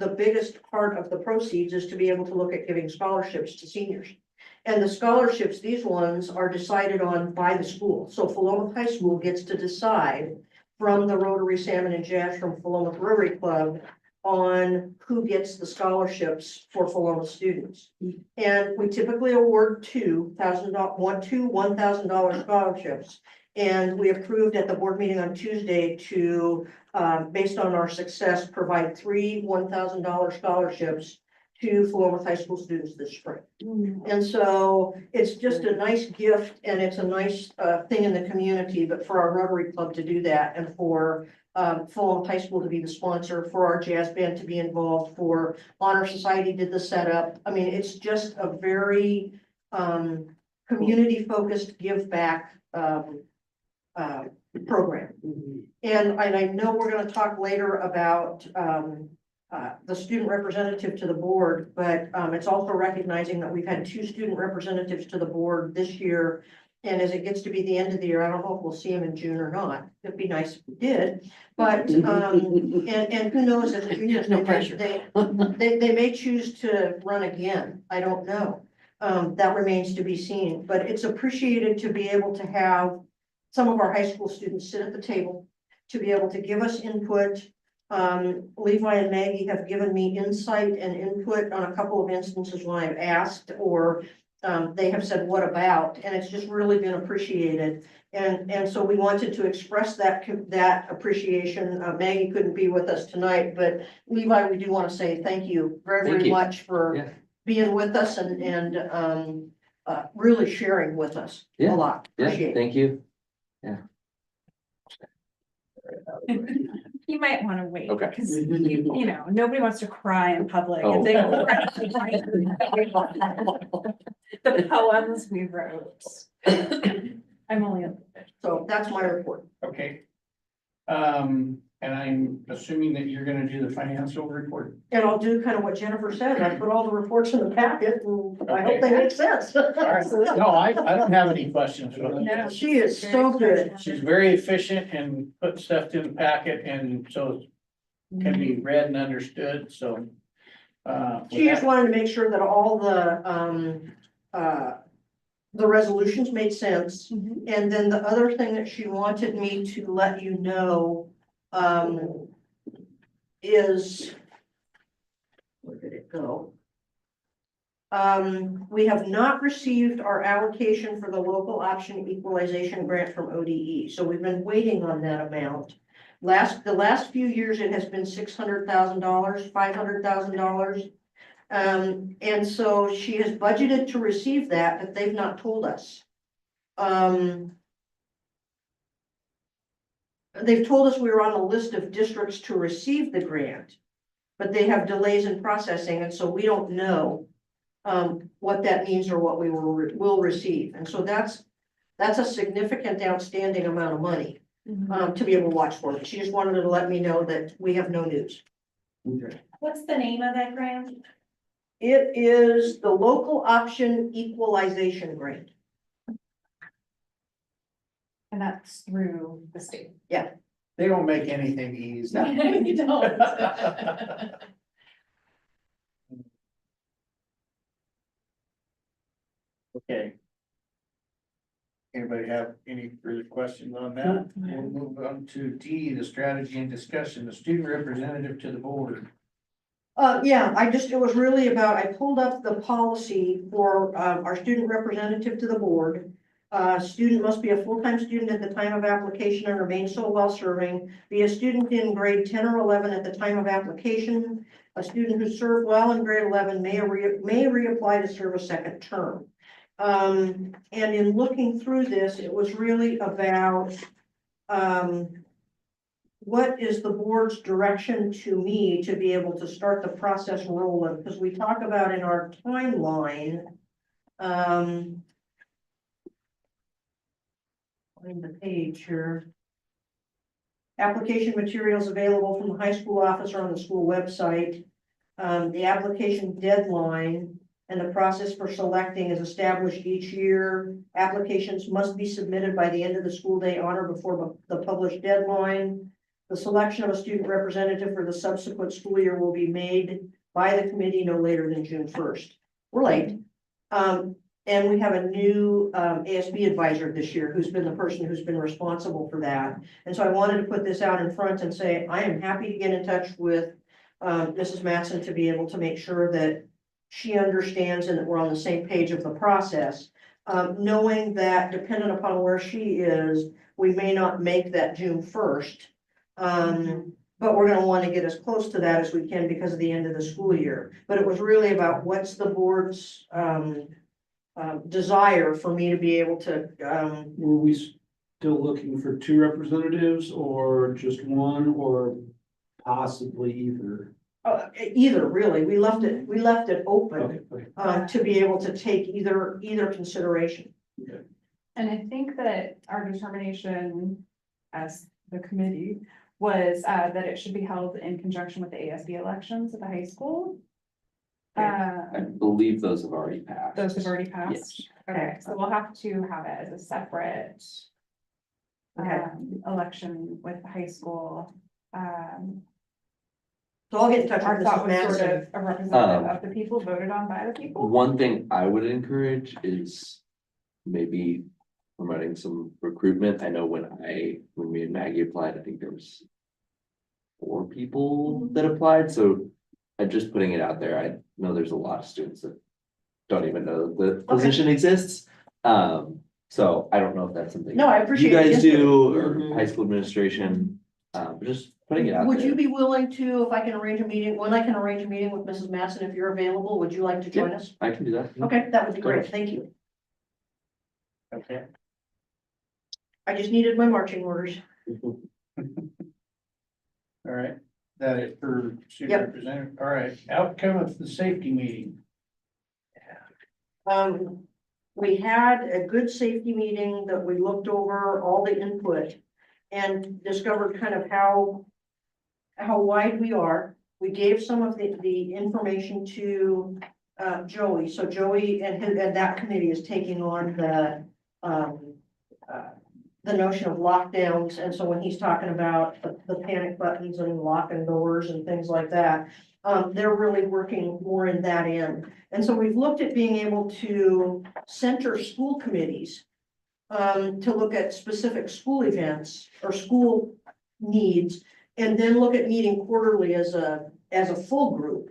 the biggest part of the proceeds is to be able to look at giving scholarships to seniors. And the scholarships, these ones are decided on by the school. So Philomath High School gets to decide from the Rotary Salmon and Jazz from Philomath Rotary Club on who gets the scholarships for Philomath students. And we typically award two $1,000 scholarships. And we approved at the board meeting on Tuesday to, based on our success, provide three $1,000 scholarships to Philomath High School students this spring. And so it's just a nice gift and it's a nice thing in the community, but for our Rotary Club to do that and for Philomath High School to be the sponsor, for our jazz band to be involved, for Honor Society did the setup. I mean, it's just a very community-focused give back program. And I know we're going to talk later about the student representative to the board, but it's also recognizing that we've had two student representatives to the board this year. And as it gets to be the end of the year, I don't know if we'll see them in June or not. It'd be nice if we did, but and who knows if No pressure. they may choose to run again. I don't know. That remains to be seen, but it's appreciated to be able to have some of our high school students sit at the table, to be able to give us input. Levi and Maggie have given me insight and input on a couple of instances when I've asked, or they have said, what about? And it's just really been appreciated. And so we wanted to express that appreciation. Maggie couldn't be with us tonight, but Levi, we do want to say thank you very, Thank very you. much for Yeah. being with us and really sharing with us a Yeah, lot. Yeah, Appreciate it. thank you. You might want to wait. Okay. Because you know, nobody wants to cry in public. Oh. If they the poems we wrote. I'm only. So that's my report. Okay. And I'm assuming that you're gonna do the financial report. And I'll do kind of what Jennifer said. I put all the reports in the packet and I hope they make sense. All right. No, I don't have any questions. No. She is so good. She's very efficient and put stuff in the packet and so it can be read and understood, so. She just wanted to make sure that all the resolutions made sense. And then the other thing that she wanted me to let you know, is, where did it go? We have not received our allocation for the local option equalization grant from ODE, so we've been waiting on that amount. The last few years, it has been $600,000, $500,000. And so she has budgeted to receive that, but they've not told us. They've told us we were on a list of districts to receive the grant, but they have delays in processing, and so we don't know what that means or what we will receive. And so that's a significant outstanding amount of money to be able to watch for. She just wanted to let me know that we have no news. What's the name of that grant? It is the local option equalization grant. And that's through the state. They don't make anything easy. You don't. Okay. Anybody have any further questions on that? We'll move on to D, the strategy and discussion, the student representative to the board. Yeah, it was really about, I pulled up the policy for, our student representative to the board. Student must be a full-time student at the time of application and remain so while serving. Be a student in grade 10 or 11 at the time of application. A student who served well in grade 11 may reapply to serve a second term. And in looking through this, it was really about, what is the board's direction to me to be able to start the process rolling? Because we talk about in our timeline, find the page here. Application materials available from the high school office or on the school website. The application deadline and the process for selecting is established each year. Applications must be submitted by the end of the school day on or before the published deadline. The selection of a student representative for the subsequent school year will be made by the committee no later than June 1st. We're late. And we have a new ASB advisor this year who's been the person who's been responsible for that. And so I wanted to put this out in front and say, I am happy to get in touch with Mrs. Matson to be able to make sure that she understands and that we're on the same page of the process. Knowing that dependent upon where she is, we may not make that June 1st. But we're gonna wanna get as close to that as we can because of the end of the school year. But it was really about what's the board's desire for me to be able to, Were we still looking for 2 representatives or just 1 or possibly either? either really, we left it open Okay. to be able to take either consideration. And I think that our determination as the committee was that it should be held in conjunction with the ASB elections at the high school. I believe those have already passed. Those have already Yes. passed. Okay, so we'll have to have it as a separate Okay. election with the high school. So I'll get in touch Our with thought Mrs. was sort Madison. of a representative of the people voted on by the people. One thing I would encourage is maybe promoting some recruitment. I know when me and Maggie applied, I think there was 4 people that applied, so I'm just putting it out there. I know there's a lot of students that don't even know the position exists. So I don't know if that's something No, I you appreciate guys the do or Mhm. high school administration, but just putting it out Would you there. be willing to, if I can arrange a meeting, when I can arrange a meeting with Mrs. Matson, if you're available, would you like to join us? I can do that. Okay, that would be great. Thank you. Okay, I just needed my marching orders. all right, that is for student Yep. representative, all right, outcome of the safety meeting. We had a good safety meeting that we looked over all the input and discovered kind of how wide we are. We gave some of the information to, Joey. So Joey and that committee is taking on the notion of lockdowns. And so when he's talking about the panic buttons and locking doors and things like that, they're really working more in that end. And so we've looked at being able to center school committees to look at specific school events or school needs, and then look at meeting quarterly as a full group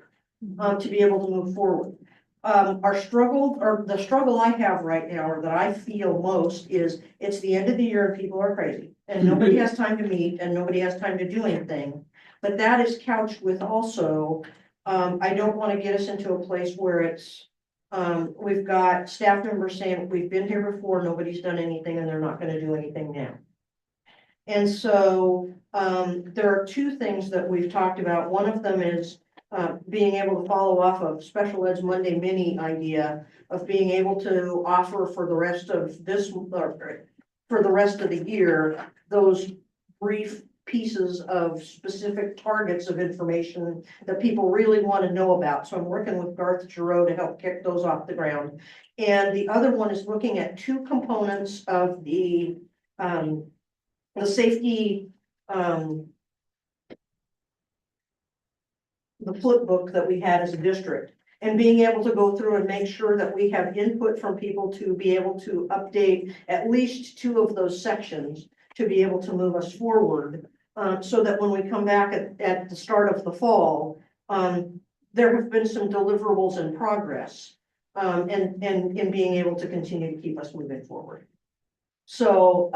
to be able to move forward. Our struggle, or the struggle I have right now, or that I feel most, is it's the end of the year and people are crazy. And nobody has time to meet and nobody has time to do anything. But that is couched with also, I don't want to get us into a place where it's, we've got staff members saying, we've been here before, nobody's done anything and they're not going to do anything now. And so there are two things that we've talked about. One of them is being able to follow off of Special Ed's Monday Mini idea of being able to offer for the rest of this, for the rest of the year, those brief pieces of specific targets of information that people really want to know about. So I'm working with Garth Giroux to help kick those off the ground. And the other one is looking at two components of the safety, the flip book that we had as a district, and being able to go through and make sure that we have input from people to be able to update at least two of those sections to be able to move us forward. So that when we come back at the start of the fall, there have been some deliverables in progress, and in being able to continue to keep us moving forward. So,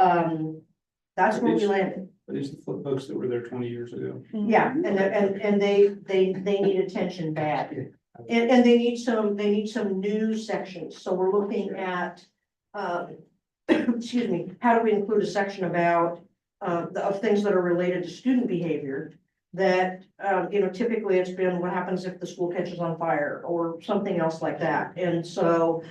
that's where we landed. These are the flip books that were there 20 years ago. Yeah, and they need attention bad. And they need some new sections. So we're looking at, excuse me, how do we include a section about of things that are related to student behavior that, typically it's been what happens if the school catches on fire or something else like that. And so,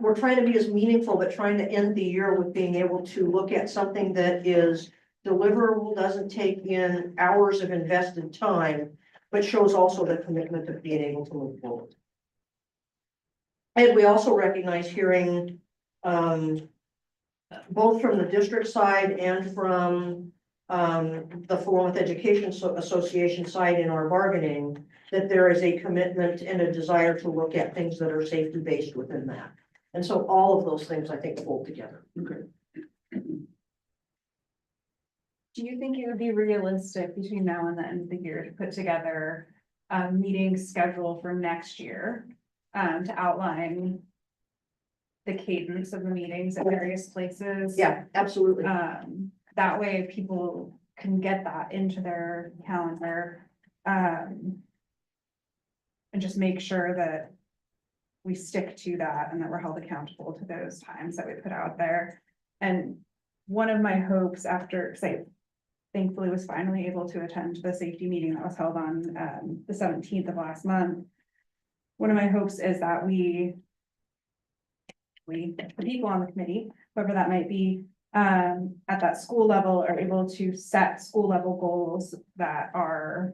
we're trying to be as meaningful, but trying to end the year with being able to look at something that is deliverable, doesn't take in hours of invested time, but shows also the commitment of being able to move forward. And we also recognize hearing, both from the district side and from the Falmouth Education Association side in our bargaining, that there is a commitment and a desire to look at things that are safety based within that. And so all of those things, I think, hold together. Okay. Do you think it would be realistic between now and the end of the year to put together a meeting schedule for next year? To outline the cadence of the meetings at various places? Yeah, absolutely. That way people can get that into their calendar. And just make sure that we stick to that and that we're held accountable to those times that we put out there. And one of my hopes after, say, thankfully was finally able to attend the safety meeting that was held on the 17th of last month. One of my hopes is that the people on the committee, whoever that might be, at that school level are able to set school level goals that are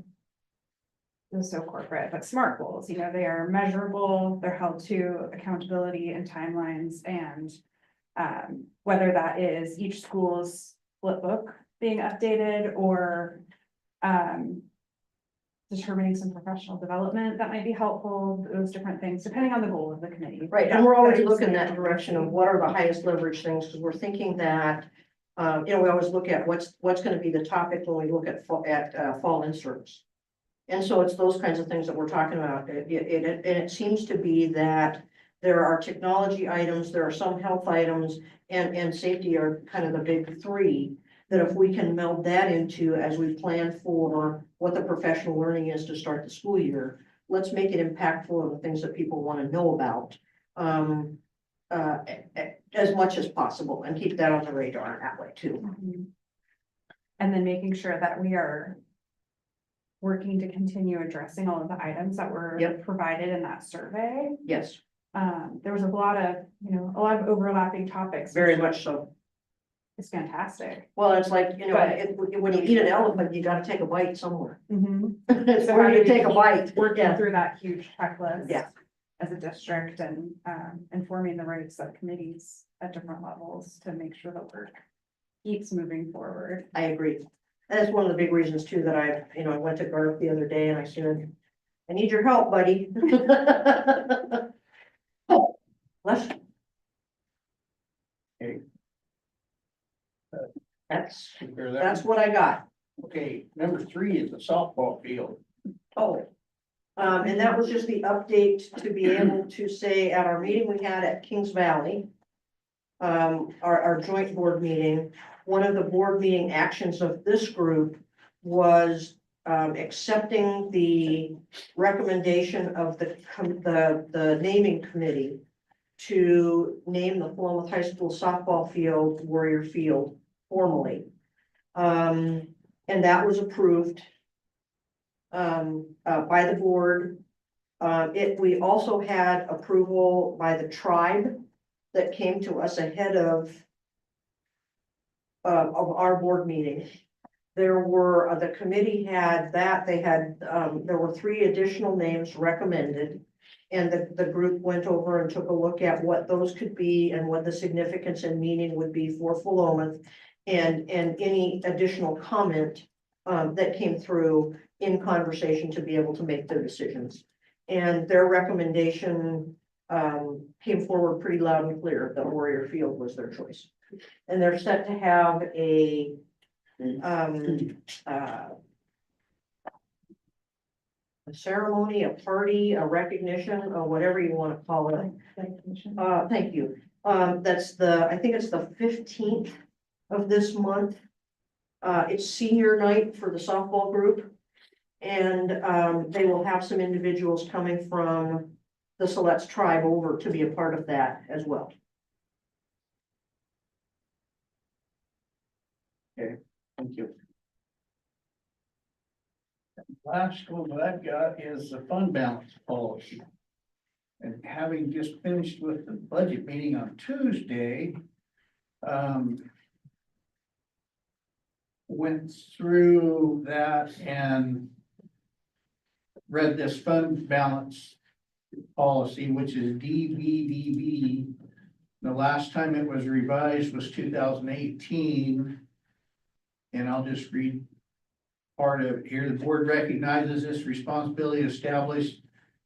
so corporate, but SMART goals. They are measurable, they're held to accountability and timelines, and whether that is each school's flip book being updated or determining some professional development that might be helpful, those different things, depending on the goal of the committee. Right, and we're always looking in that direction of what are the highest leverage things, because we're thinking that, we always look at what's going to be the topic when we look at fall in-service. And so it's those kinds of things that we're talking about. And it seems to be that there are technology items, there are some health items, and safety are kind of the big three. That if we can meld that into as we plan for what the professional learning is to start the school year, let's make it impactful of the things that people want to know about. as much as possible and keep that on the radar that way too. And then making sure that we are working to continue addressing all of the items that were Yep. provided in that survey. Yes, There was a lot of, a lot of overlapping topics. very which much so. is fantastic. Well, it's like, But- when you eat an elephant, you gotta take a bite somewhere. Mhm. It's So where how do you do we take a keep bite? Working Yeah. through that huge checklist. Yeah. As a district and, informing the right subcommittees at different levels to make sure the work keeps moving forward. I agree. And that's one of the big reasons too that I went to Garth the other day and I said, I need your help, buddy. Oh, Bless you. Okay. That's, Take care of that. that's what I got. Okay, number 3 is the softball field. Oh. And that was just the update to be able to say at our meeting we had at Kings Valley. Our joint board meeting, one of the board meeting actions of this group was accepting the recommendation of the naming committee to name the Philomath High School softball field Warrior Field formally. And that was approved by the board. We also had approval by the tribe that came to us ahead of our board meeting. There were, the committee had that, there were 3 additional names recommended. And the group went over and took a look at what those could be and what the significance and meaning would be for Philomath. And any additional comment that came through in conversation to be able to make their decisions. And their recommendation came forward pretty loud and clear that Warrior Field was their choice. And they're set to have a ceremony, a party, a recognition, or whatever you want to call it. Thank you. I think it's the 15th of this month. It's senior night for the softball group. And they will have some individuals coming from the Siletz tribe over to be a part of that as well. Thank you. Last one that I've got is the fund balance policy. And having just finished with the budget meeting on Tuesday, went through that and read this fund balance policy, which is DBDB. The last time it was revised was 2018. And I'll just read part of it here. The board recognizes this responsibility to establish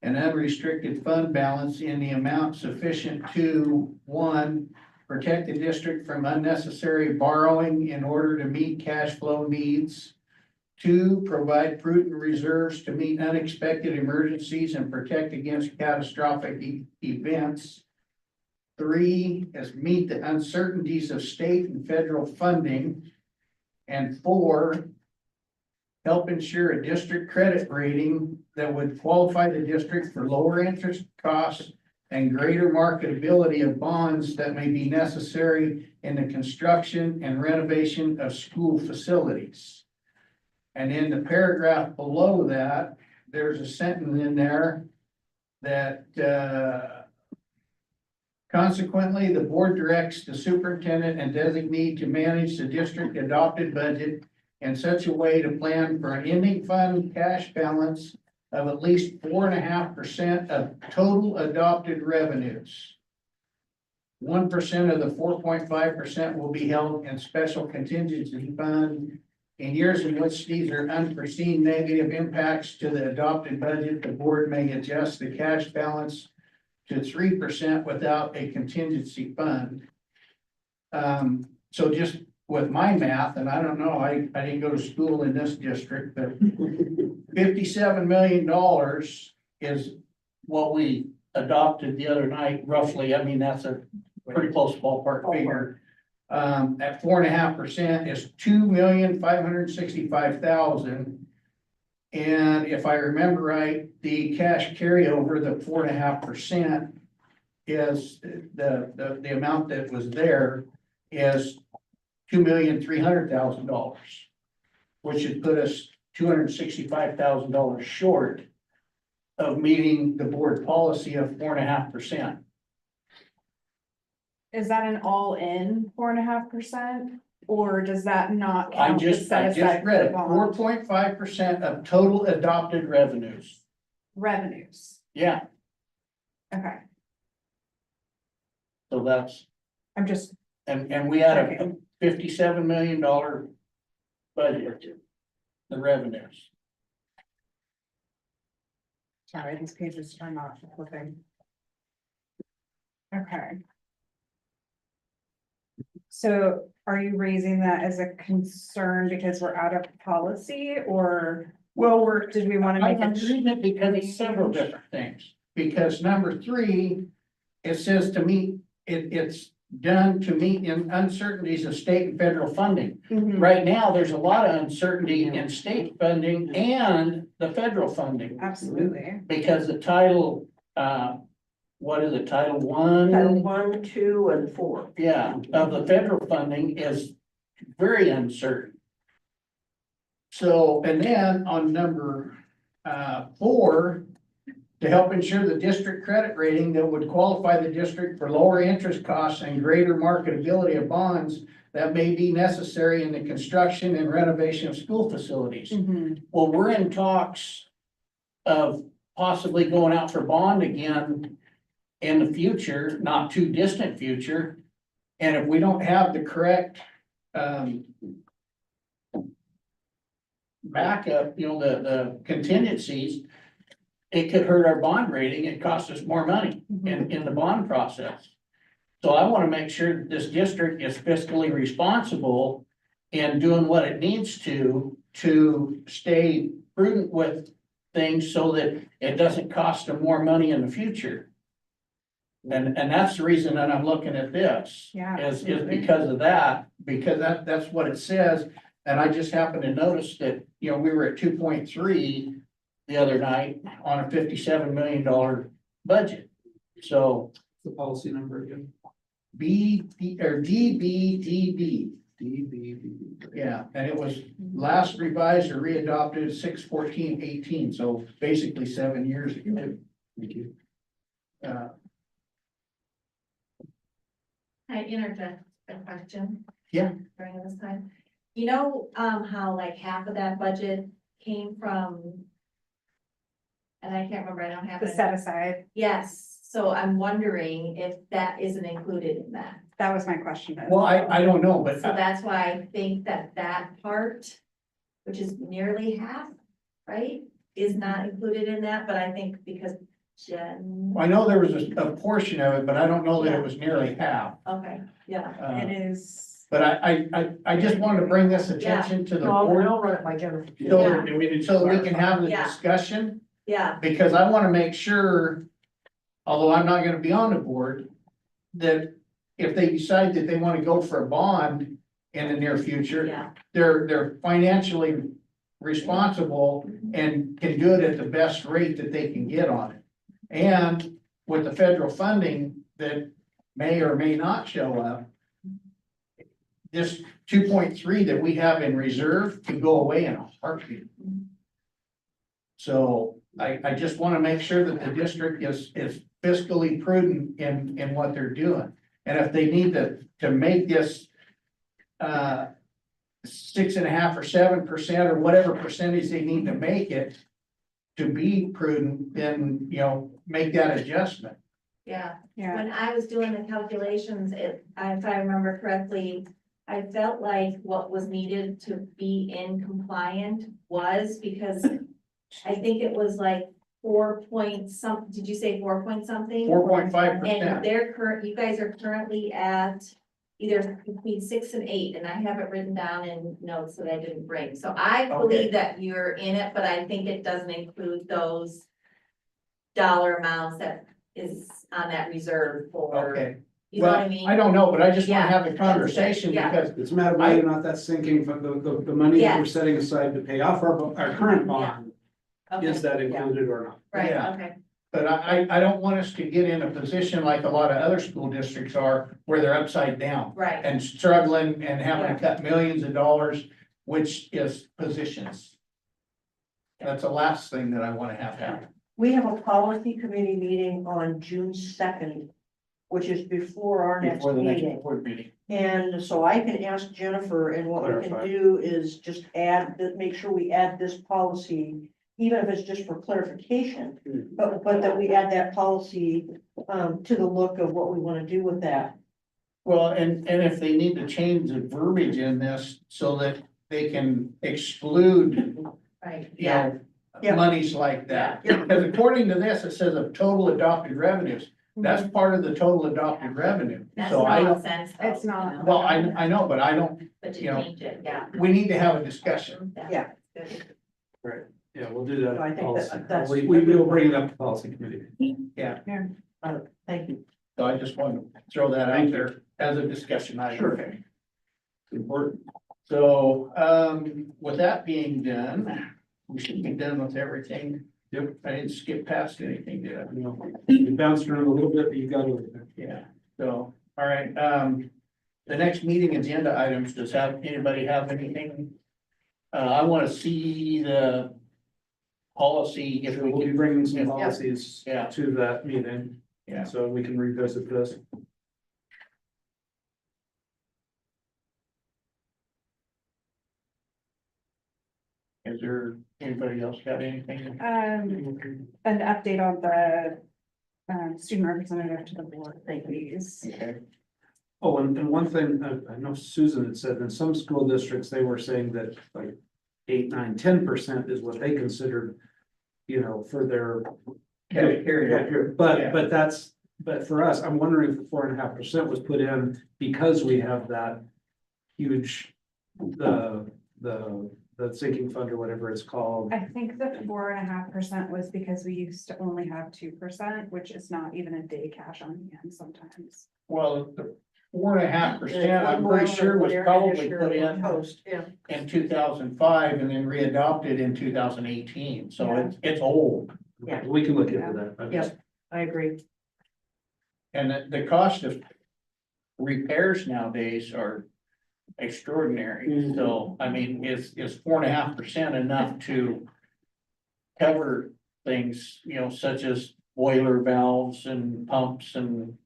an unrestricted fund balance in the amount sufficient to, 1, protect the district from unnecessary borrowing in order to meet cash flow needs. 2, provide prudent reserves to meet unexpected emergencies and protect against catastrophic events. 3 is meet the uncertainties of state and federal funding. And 4, help ensure a district credit rating that would qualify the district for lower interest costs and greater marketability of bonds that may be necessary in the construction and renovation of school facilities. And in the paragraph below that, there's a sentence in there that consequently, the board directs the superintendent and designee to manage the district adopted budget in such a way to plan for an ending fund cash balance of at least 4.5% of total adopted revenues. 1% of the 4.5% will be held in special contingency fund. In years in which these are unforeseen negative impacts to the adopted budget, the board may adjust the cash balance to 3% without a contingency fund. So just with my math, and I don't know, I didn't go to school in this district, but $57 million is what we adopted the other night, roughly. I mean, that's a pretty close ballpark figure. At 4.5% is $2,565,000. And if I remember right, the cash carryover, the 4.5% is the amount that was there is $2,300,000. Which would put us $265,000 short of meeting the board policy of 4.5%. Is that an all-in 4.5%? Or does that not I count the just set aside for read the it, bond 4.5% of total adopted revenues. revenues? Yeah, Okay, so that's, I'm just, and we had a $57 million budget. The revenues. sorry, these pages are not flipping. Okay. So are you raising that as a concern because we're out of policy, or Well, we're, did we want to make I'm it? reading it because it's several different things. Because number 3, it says to meet, it's done to meet in uncertainties of state and federal funding. Mhm, Right now, there's a lot of uncertainty in state funding and the federal funding. absolutely. Because the title, what is it, Title Title 1? 1, 2, and 4. Yeah, of the federal funding is very uncertain. So, and then on number 4, to help ensure the district credit rating that would qualify the district for lower interest costs and greater marketability of bonds that may be necessary in the construction and renovation of school facilities. Mhm, Well, we're in talks of possibly going out for bond again in the future, not too distant future. And if we don't have the correct, backup, the contingencies, it could hurt our bond rating. It costs us more money in the bond process. So I want to make sure that this district is fiscally responsible in doing what it needs to stay prudent with things so that it doesn't cost them more money in the future. And that's the reason that I'm looking at this. Yeah, Is absolutely. because of that, because that's what it says. And I just happened to notice that, we were at 2.3 the other night on a $57 million budget. So The policy number again. DBDB. Yeah, and it was last revised or readopted 6/14/18, so basically 7 years ago. Thank you. I interject a question. Yeah. During this time, how like half of that budget came from. And I can't remember, I don't have the it. set aside, Yes, so I'm wondering if that isn't included in that. that was my question. Well, I don't know, but So that's why I think that part, which is nearly half, right, is not included in that, but I think because Jen, I know there was a portion of it, but I don't know that it was nearly half. okay, yeah. It is, But I just wanted to bring this attention to the No, board, I'll run it by Jennifer. so that we can have the Yeah. discussion. Yeah, Because I want to make sure, although I'm not gonna be on the board, that if they decide that they want to go for a bond in the near future, yeah, they're financially responsible and can do it at the best rate that they can get on it. And with the federal funding that may or may not show up, this 2.3 that we have in reserve can go away in a heartbeat. So I just want to make sure that the district is fiscally prudent in what they're doing. And if they need to make this 6.5% or 7% or whatever percentage they need to make it to be prudent, then, make that adjustment. yeah. yeah, When I was doing the calculations, if I remember correctly, I felt like what was needed to be in compliant was because I think it was like 4 point some, did you say 4 point something? 4.5%. And you guys are currently at either between 6 and 8, and I have it written down in notes that I didn't bring. So I Okay. believe that you're in it, but I think it doesn't include those dollar amounts that is on that reserve for, Okay, you know what I well, mean? I don't know, but I just want Yeah, to have the conversation yeah. because It's a matter of whether or not that's sinking from the money that we're Yes. setting aside to pay off our current bond. Okay, Is that included or not? right, Yeah. okay, But I don't want us to get in a position like a lot of other school districts are, where they're upside down Right, and struggling and having to cut millions of dollars, which is positions. That's the last thing that I want to have happen. We have a policy committee meeting on June 2nd, which is before our next Before the next meeting. board meeting. And so I can ask Jennifer, and what we can Clarify. do is just make sure we add this policy, even if it's just for clarification. But that we add that policy, to the look of what we want to do with that. Well, and if they need to change the verbiage in this so that they can exclude, right, you yeah. know, Yeah. monies like that. Because according to this, it says of total adopted revenues. That's part of the total adopted revenue. That's So I don't, nonsense. It's though, not. you know, well, I know, but I don't, But you know, you change it, yeah. we need to have a discussion. Yeah. Good. Yeah, we'll do that. So I think policy. that's- We will bring it up to policy committee. Thank you. So I just want to throw that out there as a discussion item. Sure. Important. So, with that being done, we should be done with everything. Yep. I didn't skip past anything, did I? You know, we bounced around a little bit, but you got over there. Yeah, so, all right, the next meeting agenda items, anybody have anything? I wanna see the policy if we We'll be can, bringing some Yeah. policies Yeah. to that meeting, yeah, so we can revisit this. is there, anybody else got anything? An update on the, student representative to the board, please. Okay, Oh, and one thing, I know Susan had said, in some school districts, they were saying that like 8, 9, 10% is what they considered, you know, for their. Cafeteria. But but for us, I'm wondering if the 4.5% was put in because we have that huge, the sinking fund or whatever it's called. I think the 4.5% was because we used to only have 2%, which is not even a day cash on hand sometimes. well, the 4.5%, I'm pretty sure was probably put in Post, yeah. in 2005 and then readopted in 2018, so it's old. Yeah. We can look into that. I just- Yes, I agree. And the cost of repairs nowadays are extraordinary, so, I mean, is 4.5% enough to cover things, you know, such as boiler valves and pumps and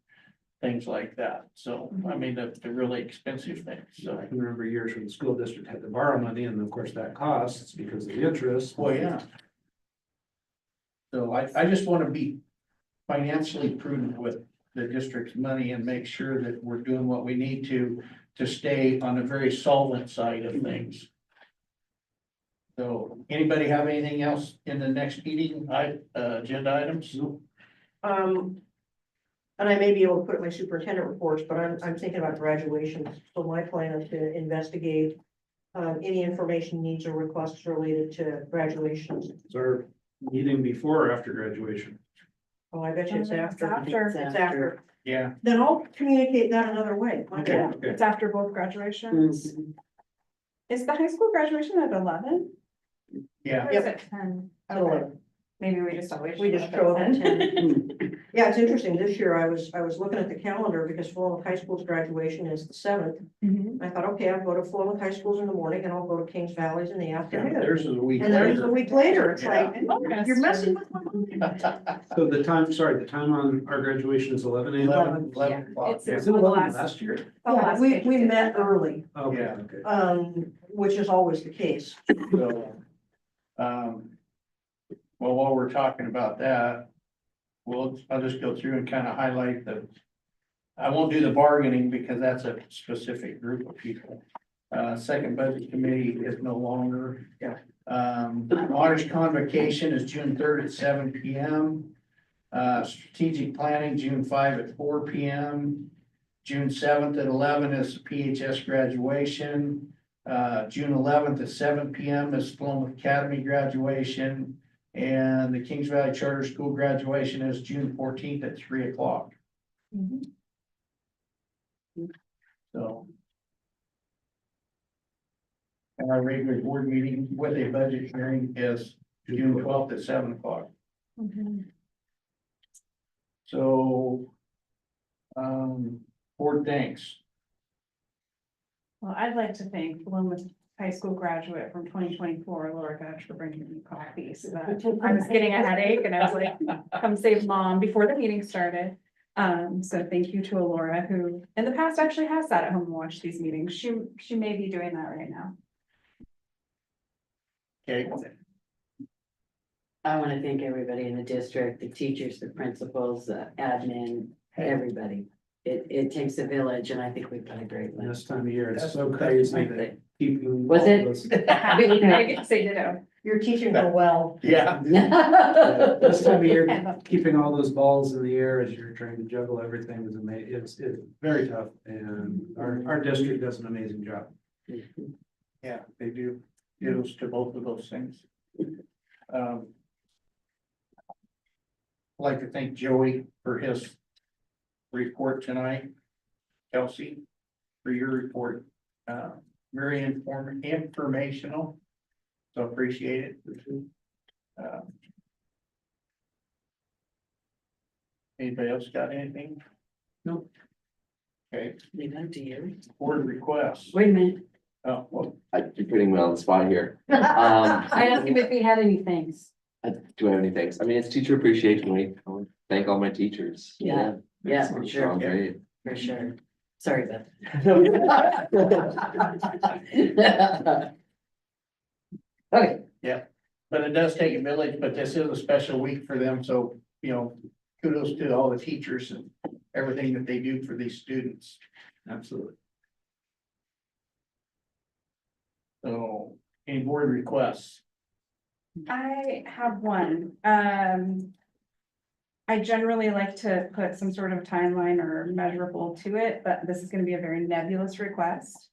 things like that, so, I mean, the really expensive things, So I so. can remember years when the school district had to borrow money, and of course that costs because of the interest. Well, yeah. So I just want to be financially prudent with the district's money and make sure that we're doing what we need to stay on the very solvent side of things. So anybody have anything else in the next meeting, agenda items? And I may be able to put it in my superintendent reports, but I'm thinking about graduations. So my plan is to investigate any information needs or requests related to graduations. It's our meeting before or after graduation. Oh, I bet you it's It's after. after. It's after. Yeah, Then I'll communicate that another way. My Okay, bad. okay. It's after both graduations. Is the high school graduation at 11? yeah. Or is it 10? So, Okay, maybe we just always. We just show up at 10. Yeah, it's interesting. This year I was looking at the calendar because Philomath High School's graduation is the 7th. Mhm. I thought, okay, I'll go to Philomath High Schools in the morning and I'll go to Kings Valley's in the afternoon. Theirs is a week And then it's a later. week later. It's like, Yeah. you're messing with my mind. So the time on our graduation is 11 a.m. 11 o'clock. It's- Was it 11 last year? The Yeah, last we page met did that. early, Okay, Yeah. okay. which is always the case. So, well, while we're talking about that, I'll just go through and kind of highlight I won't do the bargaining because that's a specific group of people. Second budget committee is no longer. Yeah. Honors convocation is June 3rd at 7 p.m. Strategic planning, June 5 at 4 p.m. June 7th at 11 is PHS graduation. June 11th at 7 p.m. is Philomath Academy graduation. And the Kings Valley Charter School graduation is June 14th at 3 o'clock. Mhm. So. And our regular board meeting with a budget hearing is June 12th at 7 o'clock. Mhm. So. Board thanks. Well, I'd like to thank Philomath High School graduate from 2024, Laura Gutch, for bringing me coffee. So that I was getting a headache and I was like, come save mom before the meeting started. So thank you to Laura, who in the past actually has sat at home and watched these meetings. She may be doing that right now. Okay, I want to thank everybody in the district, the teachers, the principals, the admin, everybody. It takes a village and I think we've done a great one. This time of year, it's so crazy that keeping. Was all it? those- I get to say ditto. You're teaching her well. yeah, This time of year, keeping all those balls in the air as you're trying to juggle everything is amazing. It's very tough and our district does an amazing job. yeah, they do. Kudos to both of those things. I'd like to thank Joey for his report tonight. Kelsey, for your report, very informational, so appreciate it. Anybody else got anything? Nope. Okay, Leave that to you. board requests. Wait a minute. Oh, well, You're putting me on the spot here. I asked him if he had any things. Do I have any thanks? I mean, it's Teacher Appreciation Week. I want to thank all my teachers. Yeah, yeah, for They're all sure, great. for sure. Sorry, Beth. Okay, but it does take a village, but this is a special week for them, so, you know, kudos to all the teachers and everything that they do for these students. Absolutely. So, any board requests? I have one. I generally like to put some sort of timeline or measurable to it, but this is gonna be a very nebulous request.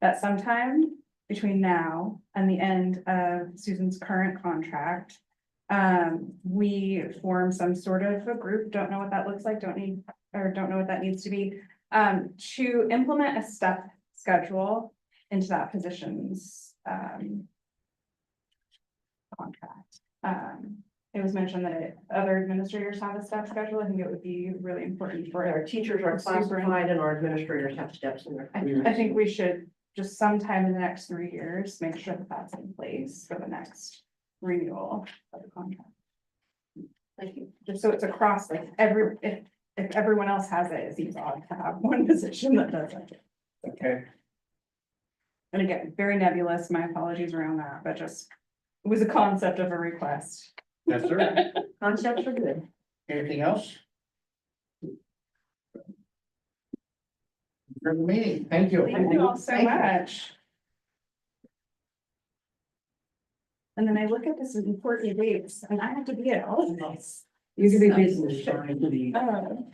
That sometime between now and the end of Susan's current contract, we form some sort of a group, don't know what that looks like, don't know what that needs to be, to implement a step schedule into that position's, contract. It was mentioned that other administrators have a step schedule. I think it would be really important for Our teachers are classified and our administrators have steps in there. I think we should just sometime in the next 3 years, make sure that that's in place for the next renewal of the contract. Thank you. Just so it's across, like, if everyone else has it, it seems odd to have one position that doesn't. Okay, And again, very nebulous, my apologies around that, but just, it was a concept of a request. that's all right. Concepts are good. Anything else? For the meeting, thank you. Thank you all so Thank you. much. And then I look at this as important dates, and I have to be at all of this. you can be business. Oh.